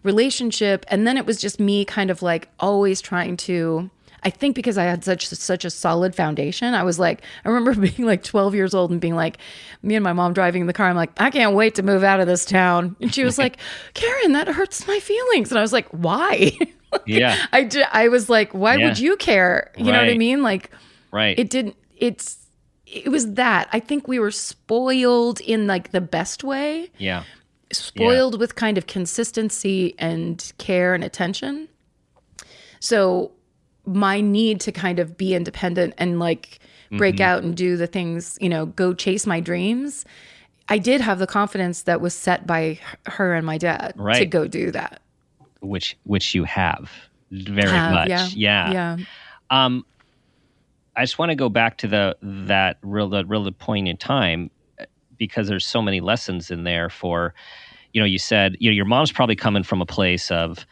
relationship. And then it was just me kind of like always trying to, I think because I had such a solid foundation, I was like, I remember being like 12 years old and being like, me and my mom driving in the car, I'm like, I can't wait to move out of this town. And she was like, Karen, that hurts my feelings. And I was like, why? I was like, why would you care? You know what I mean? Like, it was that. I think we were spoiled in like the best way. Yeah. Spoiled with kind of consistency and care and attention. So my need to kind of be independent and like break out and do the things, go chase my dreams. I did have the confidence that was set by her and my dad to go do that. Which you have very much. Yeah. I just want to go back to that real point in time, because there's so many lessons in there for, you said, your mom's probably coming from a place of,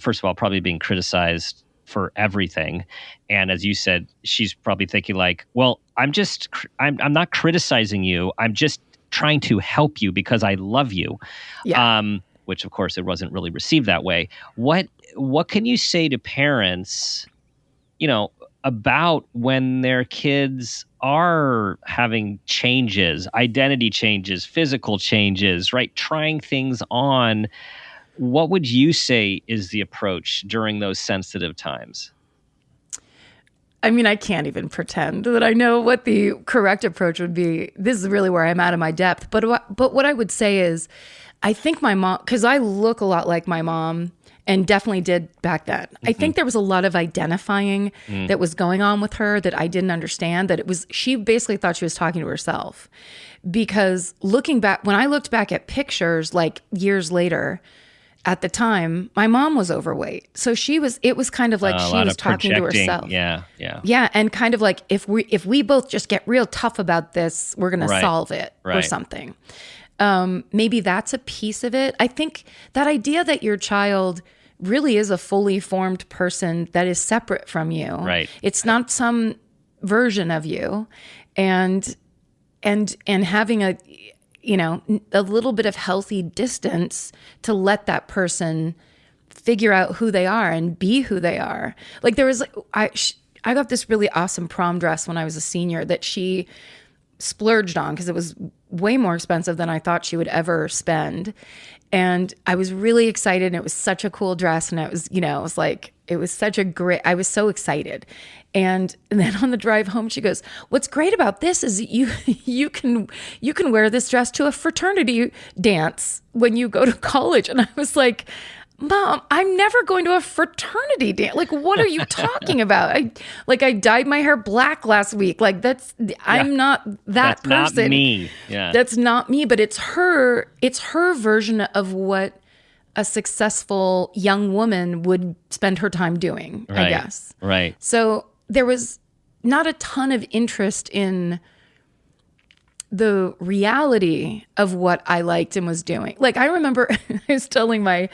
first of all, probably being criticized for everything. And as you said, she's probably thinking like, well, I'm not criticizing you. I'm just trying to help you because I love you. Yeah. Which of course it wasn't really received that way. What can you say to parents, about when their kids are having changes, identity changes, physical changes, right? Trying things on. What would you say is the approach during those sensitive times? I mean, I can't even pretend that I know what the correct approach would be. This is really where I'm out of my depth. But what I would say is, I think my mom, because I look a lot like my mom and definitely did back then. I think there was a lot of identifying that was going on with her that I didn't understand, that it was, she basically thought she was talking to herself. Because looking back, when I looked back at pictures like years later, at the time, my mom was overweight. So it was kind of like she was talking to herself. Yeah. Yeah. And kind of like, if we both just get real tough about this, we're going to solve it or something. Maybe that's a piece of it. I think that idea that your child really is a fully formed person that is separate from you. Right. It's not some version of you. And having a little bit of healthy distance to let that person figure out who they are and be who they are. Like I got this really awesome prom dress when I was a senior that she splurged on because it was way more expensive than I thought she would ever spend. And I was really excited, and it was such a cool dress. And it was such a great, I was so excited. And then on the drive home, she goes, "What's great about this is you can wear this dress to a fraternity dance when you go to college." And I was like, "Mom, I'm never going to a fraternity dance. Like, what are you talking about? I dyed my hair black last week. Like, I'm not that person. That's not me. Yeah. That's not me, but it's her version of what a successful young woman would spend her time doing, I guess. Right. So there was not a ton of interest in the reality of what I liked and was doing. Like, I remember I was telling my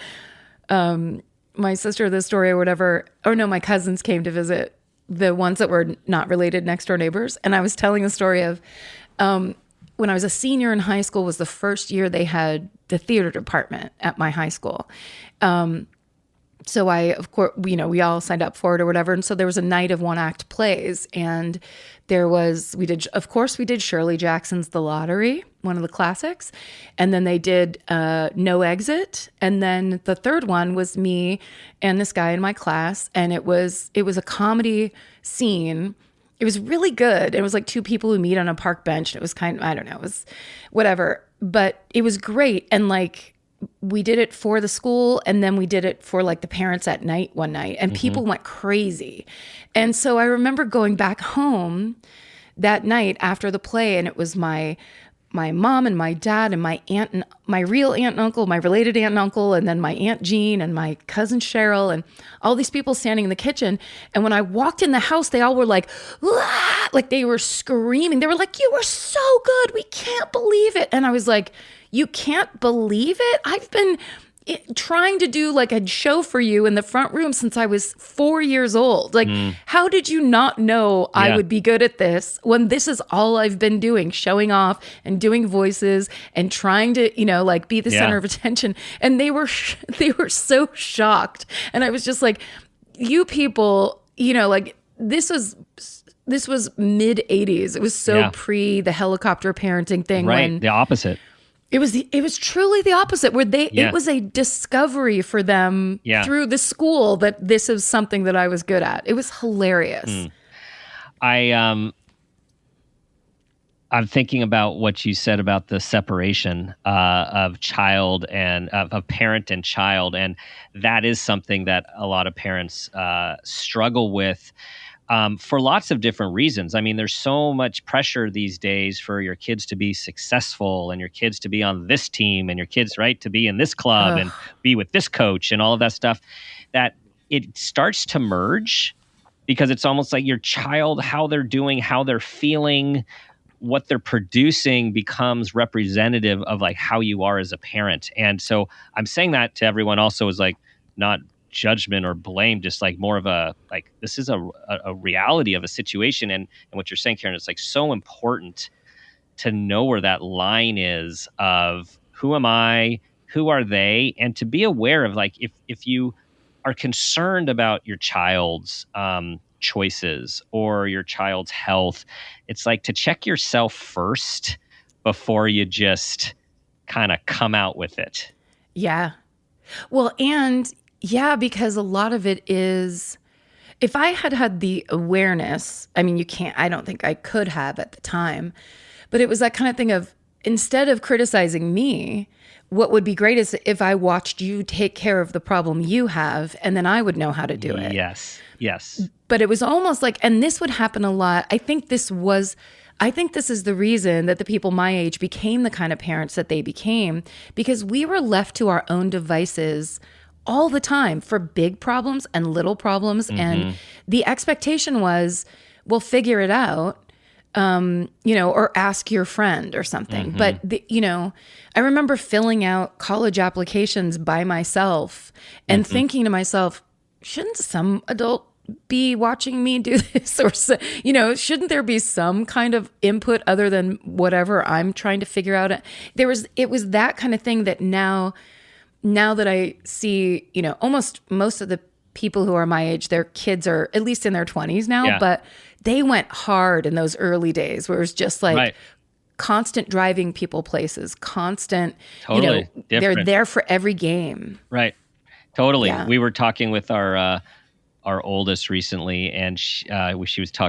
sister this story or whatever, or no, my cousins came to visit, the ones that were not related, next door neighbors. And I was telling the story of, when I was a senior in high school was the first year they had the theater department at my high school. So of course, we all signed up for it or whatever. And so there was a night of one act plays, and we did Shirley Jackson's The Lottery, one of the classics. And then they did No Exit. And then the third one was me and this guy in my class. And it was a comedy scene. It was really good. It was like two people who meet on a park bench. And it was kind of, I don't know, it was whatever, but it was great. And like, we did it for the school, and then we did it for like the parents at night one night, and people went crazy. And so I remember going back home that night after the play, and it was my mom and my dad and my aunt and my real aunt and uncle, my related aunt and uncle, and then my Aunt Jean and my cousin Cheryl, and all these people standing in the kitchen. And when I walked in the house, they all were like, "Ah!" Like they were screaming. They were like, "You were so good. We can't believe it." And I was like, "You can't believe it? I've been trying to do like a show for you in the front room since I was 4 years old. Like, how did you not know I would be good at this when this is all I've been doing, showing off and doing voices and trying to, like be the center of attention?" And they were so shocked. And I was just like, you people, like this was mid 80s. It was so pre the helicopter parenting thing. Right. When the opposite. It was truly the opposite, where it was a discovery for them through the school that this is something that I was good at. It was hilarious. I'm thinking about what you said about the separation of child and of parent and child, and that is something that a lot of parents struggle with. For lots of different reasons. I mean, there's so much pressure these days for your kids to be successful, and your kids to be on this team, and your kids, right, to be in this club and be with this coach and all of that stuff, that it starts to merge, because it's almost like your child, how they're doing, how they're feeling, what they're producing becomes representative of like how you are as a parent. And so I'm saying that to everyone also is like not judgment or blame, just like more of a, like, this is a reality of a situation. And what you're saying, Karen, is like so important to know where that line is of who am I, who are they, and to be aware of like, if you are concerned about your child's choices or your child's health, it's like to check yourself first before you just kind of come out with it. Yeah. Well, and yeah, because a lot of it is, if I had had the awareness, I mean, I don't think I could have at the time, but it was that kind of thing of, instead of criticizing me, what would be great is if I watched you take care of the problem you have, and then I would know how to do it. Yes. But it was almost like, and this would happen a lot. I think this is the reason that the people my age became the kind of parents that they became, because we were left to our own devices all the time for big problems and little problems. And the expectation was, well, figure it out, or ask your friend or something. But, I remember filling out college applications by myself and thinking to myself, shouldn't some adult be watching me do this? Or, shouldn't there be some kind of input other than whatever I'm trying to figure out? It was that kind of thing that now that I see, almost most of the people who are my age, their kids are at least in their 20s now, but they went hard in those early days where it was just like constant driving people places, constant, totally they're there for every game. Right. Totally. Yeah. We were talking with our oldest recently, and we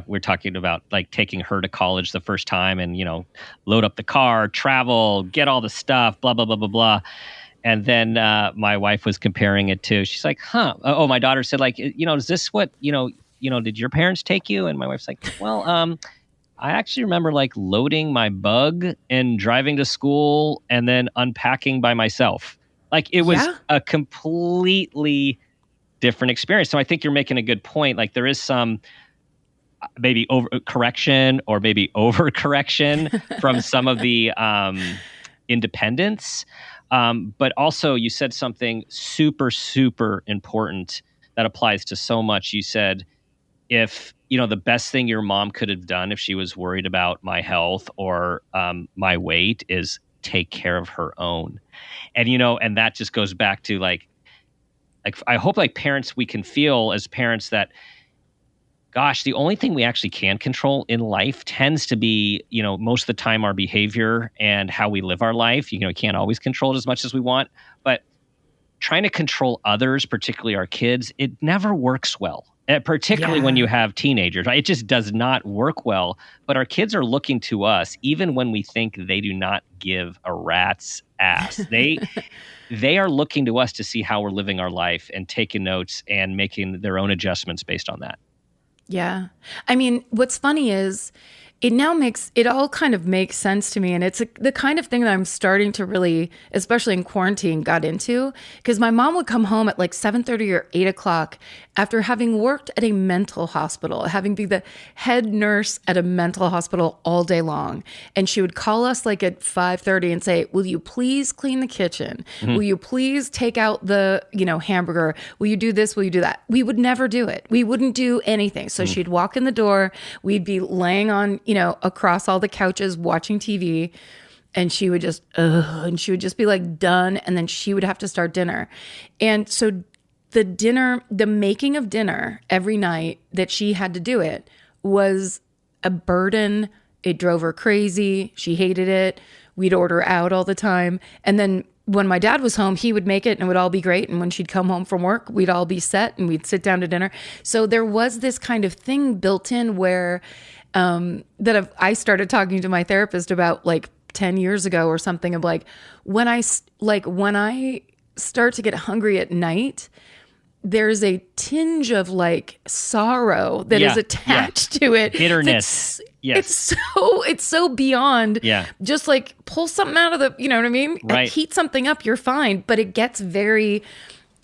were talking about like taking her to college the first time and, load up the car, travel, get all the stuff, blah, blah, blah, blah, blah. And then my wife was comparing it to, she's like, my daughter said, like, is this what, did your parents take you? And my wife's like, well, I actually remember like loading my bug and driving to school and then unpacking by myself. Like it was a completely different experience. So I think you're making a good point. Like there is some maybe correction or maybe overcorrection from some of the independence. But also you said something super, super important that applies to so much. You said, if, the best thing your mom could have done if she was worried about my health or my weight is take care of her own. And, and that just goes back to like, I hope like parents, we can feel as parents that, gosh, the only thing we actually can control in life tends to be, most of the time our behavior and how we live our life. We can't always control it as much as we want, but trying to control others, particularly our kids, it never works well. Particularly when you have teenagers, right? It just does not work well. But our kids are looking to us, even when we think they do not give a rat's ass. They are looking to us to see how we're living our life and taking notes and making their own adjustments based on that. Yeah. I mean, what's funny is it all kind of makes sense to me. And it's the kind of thing that I'm starting to really, especially in quarantine, got into. Because my mom would come home at like 7:30 or 8 o'clock after having worked at a mental hospital, having been the head nurse at a mental hospital all day long. And she would call us like at 5:30 and say, will you please clean the kitchen? Will you please take out the, hamburger? Will you do this? Will you do that? We would never do it. We wouldn't do anything. So she'd walk in the door. We'd be laying on, across all the couches watching TV. And she would just be like done. And then she would have to start dinner. And so the making of dinner every night that she had to do it was a burden. It drove her crazy. She hated it. We'd order out all the time. And then when my dad was home, he would make it and it would all be great. And when she'd come home from work, we'd all be set and we'd sit down to dinner. So there was this kind of thing built in where I started talking to my therapist about like 10 years ago or something of like, when I start to get hungry at night, there's a tinge of like sorrow that is attached to it. Bitterness. Yes. It's so beyond just like pull something out of the, you know what I mean? Right. Like heat something up, you're fine. But it gets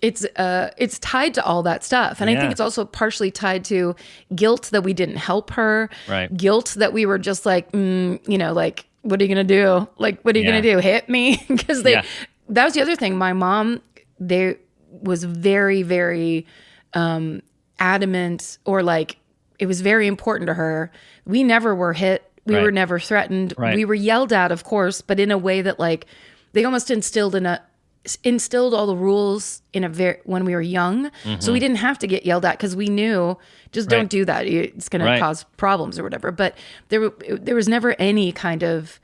it's tied to all that stuff. And I think it's also partially tied to guilt that we didn't help her. Right. Guilt that we were just like, like, what are you going to do? Like, what are you going to do? Hit me? Because that was the other thing. My mom, was very, very adamant, or like it was very important to her. We never were hit. We were never threatened. Right. We were yelled at, of course, but in a way that like they almost instilled all the rules when we were young. So we didn't have to get yelled at because we knew just don't do that. It's going to cause problems or whatever. But there was never any kind of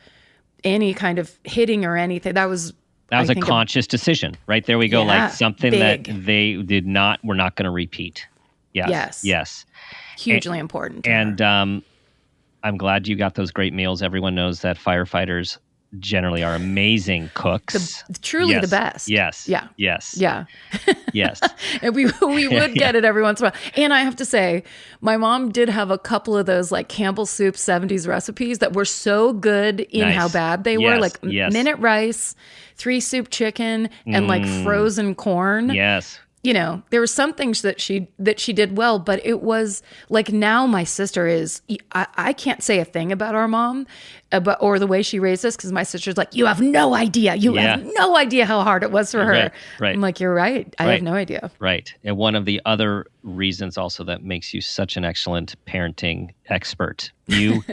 hitting or anything. That was a conscious decision, right? There we go. Like something big. that they were not going to repeat. Yes. Yes. Hugely important. And I'm glad you got those great meals. Everyone knows that firefighters generally are amazing cooks. Truly the best. Yes. Yeah. Yes. Yeah. Yes. And we would get it every once in a while. And I have to say, my mom did have a couple of those like Campbell's soup 70s recipes that were so good in how bad they were. Like minute rice, 3 soup chicken, and like frozen corn. Yes. You know, there were some things that she did well, but it was like now my sister is, I can't say a thing about our mom or the way she raised us, because my sister's like, you have no idea. You have no idea how hard it was for her. Right. I'm like, you're right. I have no idea. Right. And one of the other reasons also that makes you such an excellent parenting expert, you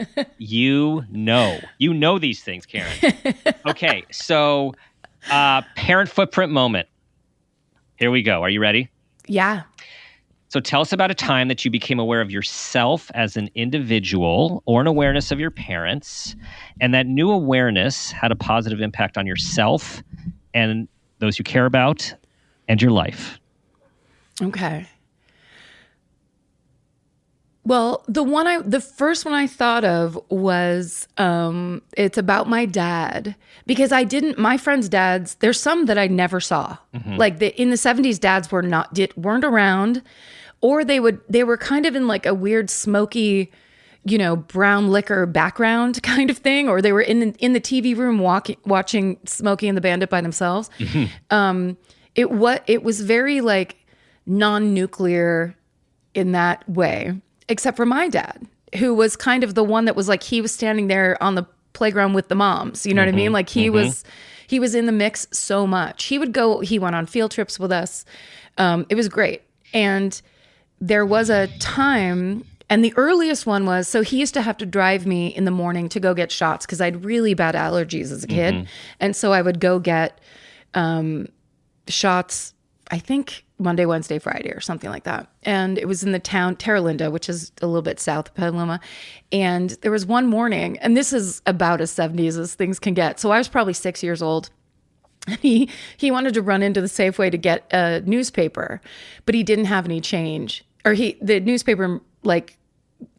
know these things, Karen. Okay. So parent footprint moment. Here we go. Are you ready? Yeah. So tell us about a time that you became aware of yourself as an individual or an awareness of your parents, and that new awareness had a positive impact on yourself and those you care about and your life. Okay. Well, the first one I thought of was, it's about my dad, because my friends' dads, there's some that I never saw. Mm-hmm. Like in the 70s, dads weren't around, or they were kind of in like a weird smoky, brown liquor background kind of thing, or they were in the TV room watching Smokey and the Bandit by themselves. Mm-hmm. It was very like non-nuclear in that way. Except for my dad, who was kind of the one that was like, he was standing there on the playground with the moms. You know what I mean? Like he was in the mix so much. He went on field trips with us. It was great. And there was a time, and the earliest one was, so he used to have to drive me in the morning to go get shots because I had really bad allergies as a kid. Mm-hmm. And so I would go get shots, I think Monday, Wednesday, Friday, or something like that. And it was in the town, Terra Linda, which is a little bit south of Petaluma. And there was one morning, and this is about as 70s as things can get. So I was probably 6 years old. And he wanted to run into the Safeway to get a newspaper, but he didn't have any change. Or the newspaper, like,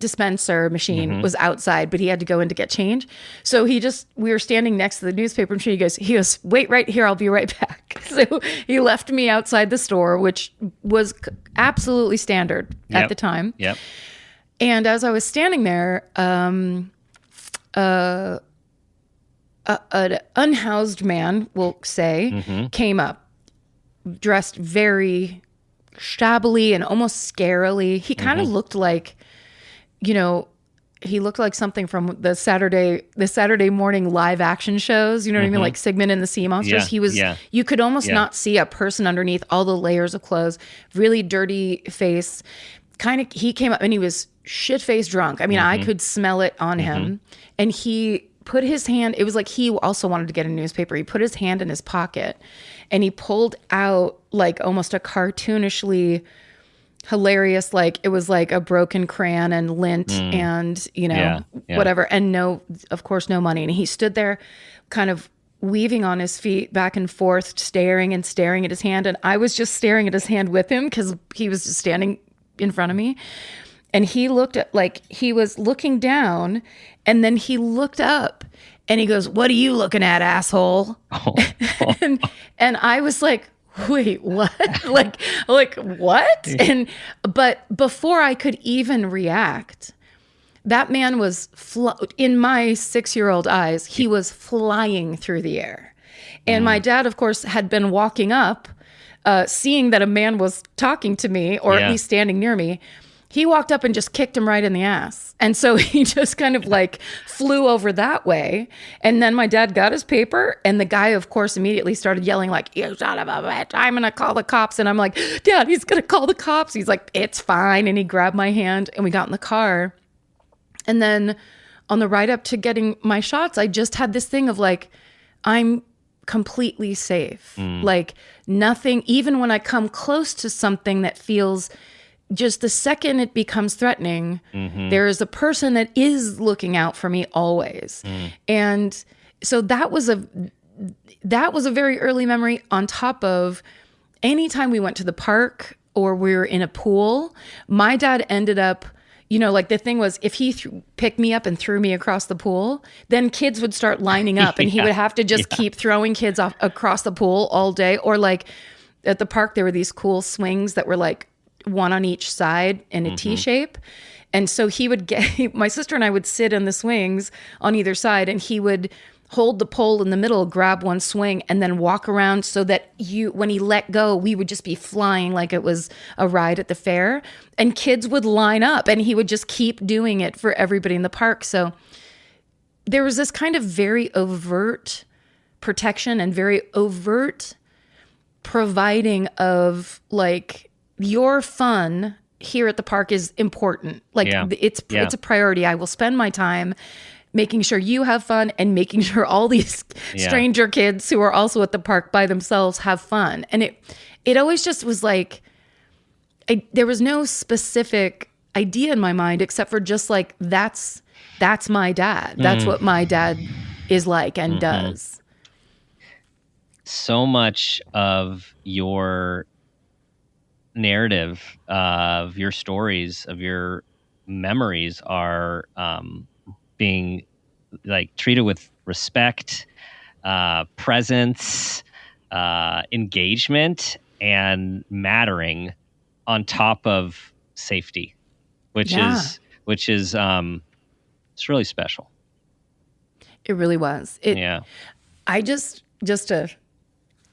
dispenser machine was outside, but he had to go in to get change. So we were standing next to the newspaper machine. He goes, wait right here, I'll be right back. So he left me outside the store, which was absolutely standard at the time. Yep. And as I was standing there, an unhoused man, we'll say, came up, dressed very shabbily and almost scarily. He kind of looked like, he looked like something from the Saturday morning live action shows. You know what I mean? Like Sigmund and the Sea Monsters. You could almost not see a person underneath all the layers of clothes, really dirty face. He came up and he was shit-faced drunk. I mean, I could smell it on him. And he put his hand, it was like he also wanted to get a newspaper. He put his hand in his pocket and he pulled out like almost a cartoonishly hilarious, like it was like a broken crayon and lint and whatever, and of course no money. And he stood there kind of weaving on his feet back and forth, staring at his hand, and I was just staring at his hand with him because he was just standing in front of me. And he looked at, like, he was looking down, and then he looked up and he goes, "What are you looking at, asshole?" and I was like, wait, what? like what? But before I could even react, that man was, in my 6-year-old eyes, he was flying through the air. And my dad, of course, had been walking up, seeing that a man was talking to me, or at least standing near me. He walked up and just kicked him right in the ass. And so he just kind of like flew over that way. And then my dad got his paper, and the guy, of course, immediately started yelling like, "You son of a bitch, I'm going to call the cops." And I'm like, "Dad, he's going to call the cops." He's like, "It's fine." And he grabbed my hand and we got in the car. And then on the ride up to getting my shots, I just had this thing of like, I'm completely safe. Like nothing, even when I come close to something that feels, just the second it becomes threatening, there is a person that is looking out for me always. And so that was a very early memory, on top of anytime we went to the park or we were in a pool, my dad ended up, like the thing was, if he picked me up and threw me across the pool, then kids would start lining up and he would have to just keep throwing kids off across the pool all day. Or like at the park, there were these cool swings that were like one on each side in a T shape. And so he would my sister and I would sit in the swings on either side, and he would hold the pole in the middle, grab one swing, and then walk around so that when he let go, we would just be flying like it was a ride at the fair. And kids would line up, and he would just keep doing it for everybody in the park. So there was this kind of very overt protection and very overt providing of like, your fun here at the park is important. Like it's a priority. I will spend my time making sure you have fun and making sure all these stranger kids who are also at the park by themselves have fun. And it always just was like, there was no specific idea in my mind except for just like, that's my dad. That's what my dad is like and does. So much of your narrative, of your stories, of your memories are being like treated with respect, presence, engagement, and mattering on top of safety, which is it's really special. It really was. I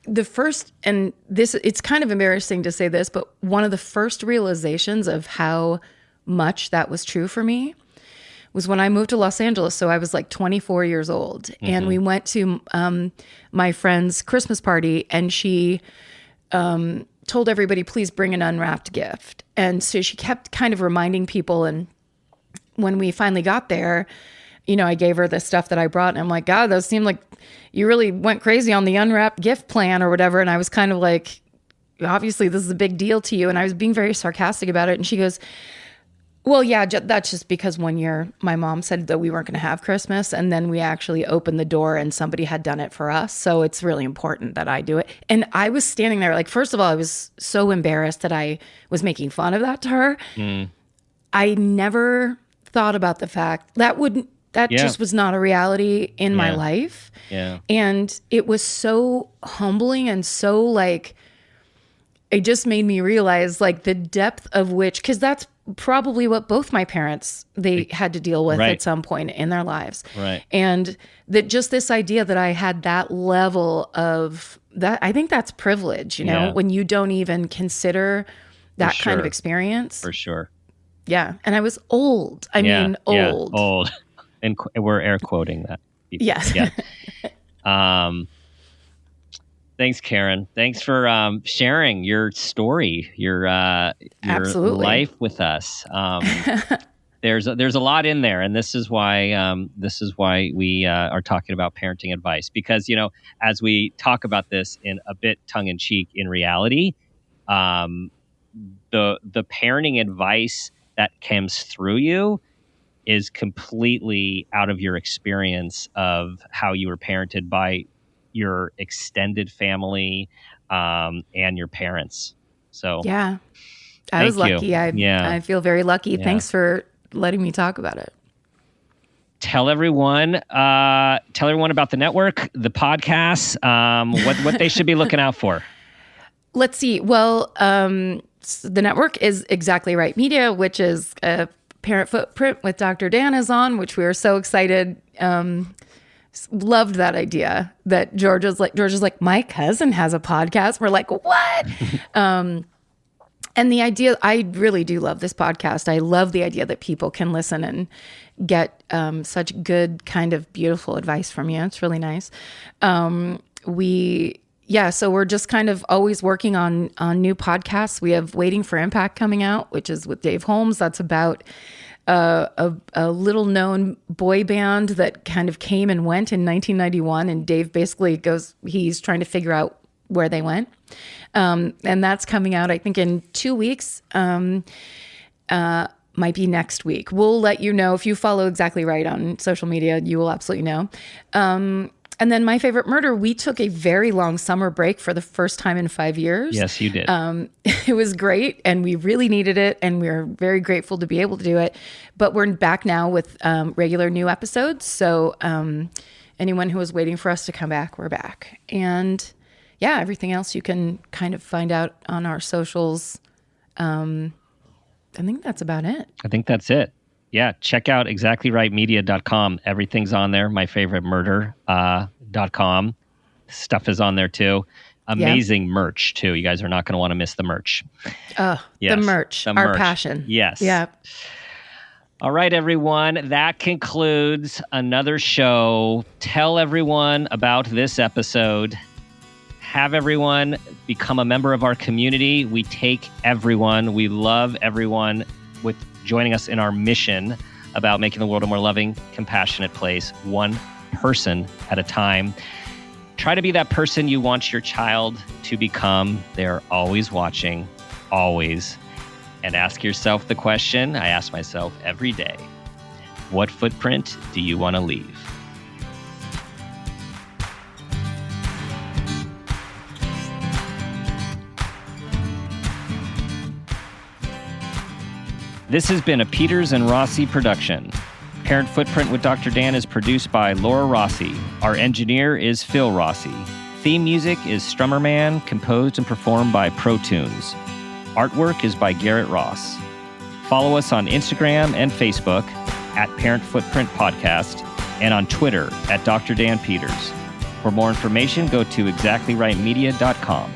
the first, and this, it's kind of embarrassing to say this, but one of the first realizations of how much that was true for me was when I moved to Los Angeles. So I was like 24 years old, and we went to my friend's Christmas party, and she told everybody, please bring an unwrapped gift. And so she kept kind of reminding people. And when we finally got there, I gave her the stuff that I brought, and I'm like, God, those seemed like you really went crazy on the unwrapped gift plan or whatever. And I was kind of like, obviously this is a big deal to you. And I was being very sarcastic about it. And she goes, well, yeah, that's just because one year my mom said that we weren't going to have Christmas, and then we actually opened the door and somebody had done it for us. So it's really important that I do it. And I was standing there like, first of all, I was so embarrassed that I was making fun of that to her. I never thought about the fact that just was not a reality in my life. Yeah. And it was so humbling and so like, it just made me realize like the depth of which, because that's probably what both my parents, they had to deal with at some point in their lives. Right. And that just this idea that I had that level of that, I think that's privilege, when you don't even consider that kind of experience. For sure. Yeah. And I was old. I mean, old. Yeah, old. And we're air quoting that. Yes. Yeah. Thanks, Karen. Thanks for sharing your story, your life with us. There's a lot in there, and this is why we are talking about parenting advice, because as we talk about this in a bit tongue in cheek, in reality, the parenting advice that comes through you is completely out of your experience of how you were parented by your extended family and your parents. So yeah, I was lucky. I feel very lucky. Yeah. Thanks for letting me talk about it. Tell everyone about the network, the podcast, what they should be looking out for. Let's see. Well, the network is Exactly Right Media, which is a Parent Footprint with Dr. Dan is on, which we are so excited. Loved that idea that Georgia's like, my cousin has a podcast. We're like, what? And the idea, I really do love this podcast. I love the idea that people can listen and get such good, kind of beautiful advice from you. It's really nice. So we're just kind of always working on new podcasts. We have Waiting for Impact coming out, which is with Dave Holmes. That's about a little known boy band that kind of came and went in 1991. And Dave basically he's trying to figure out where they went. And that's coming out, I think, in 2 weeks. Might be next week. We'll let you know. If you follow Exactly Right on social media, you will absolutely know. And then my favorite murder, we took a very long summer break for the first time in 5 years. Yes, you did. It was great, and we really needed it, and we're very grateful to be able to do it. But we're back now with regular new episodes. So anyone who was waiting for us to come back, we're back. And yeah, everything else you can kind of find out on our socials. I think that's about it. I think that's it. Yeah, check out exactlyrightmedia.com. Everything's on there. myfavoritemurder.com. Stuff is on there too. Amazing merch too. You guys are not going to want to miss the merch. Yes, the merch, our passion. Yes. Yeah. All right, everyone. That concludes another show. Tell everyone about this episode. Have everyone become a member of our community. We take everyone. We love everyone with joining us in our mission about making the world a more loving, compassionate place, one person at a time. Try to be that person you want your child to become. They're always watching, always. And ask yourself the question I ask myself every day. What footprint do you want to leave? This has been a Peters and Rossi production. Parent Footprint with Dr. Dan is produced by Laura Rossi. Our engineer is Phil Rossi. Theme music is Strummer Man, composed and performed by Pro Tunes. Artwork is by Garrett Ross. Follow us on Instagram and Facebook at Parent Footprint Podcast and on Twitter at Dr. Dan Peters. For more information, go to exactlyrightmedia.com.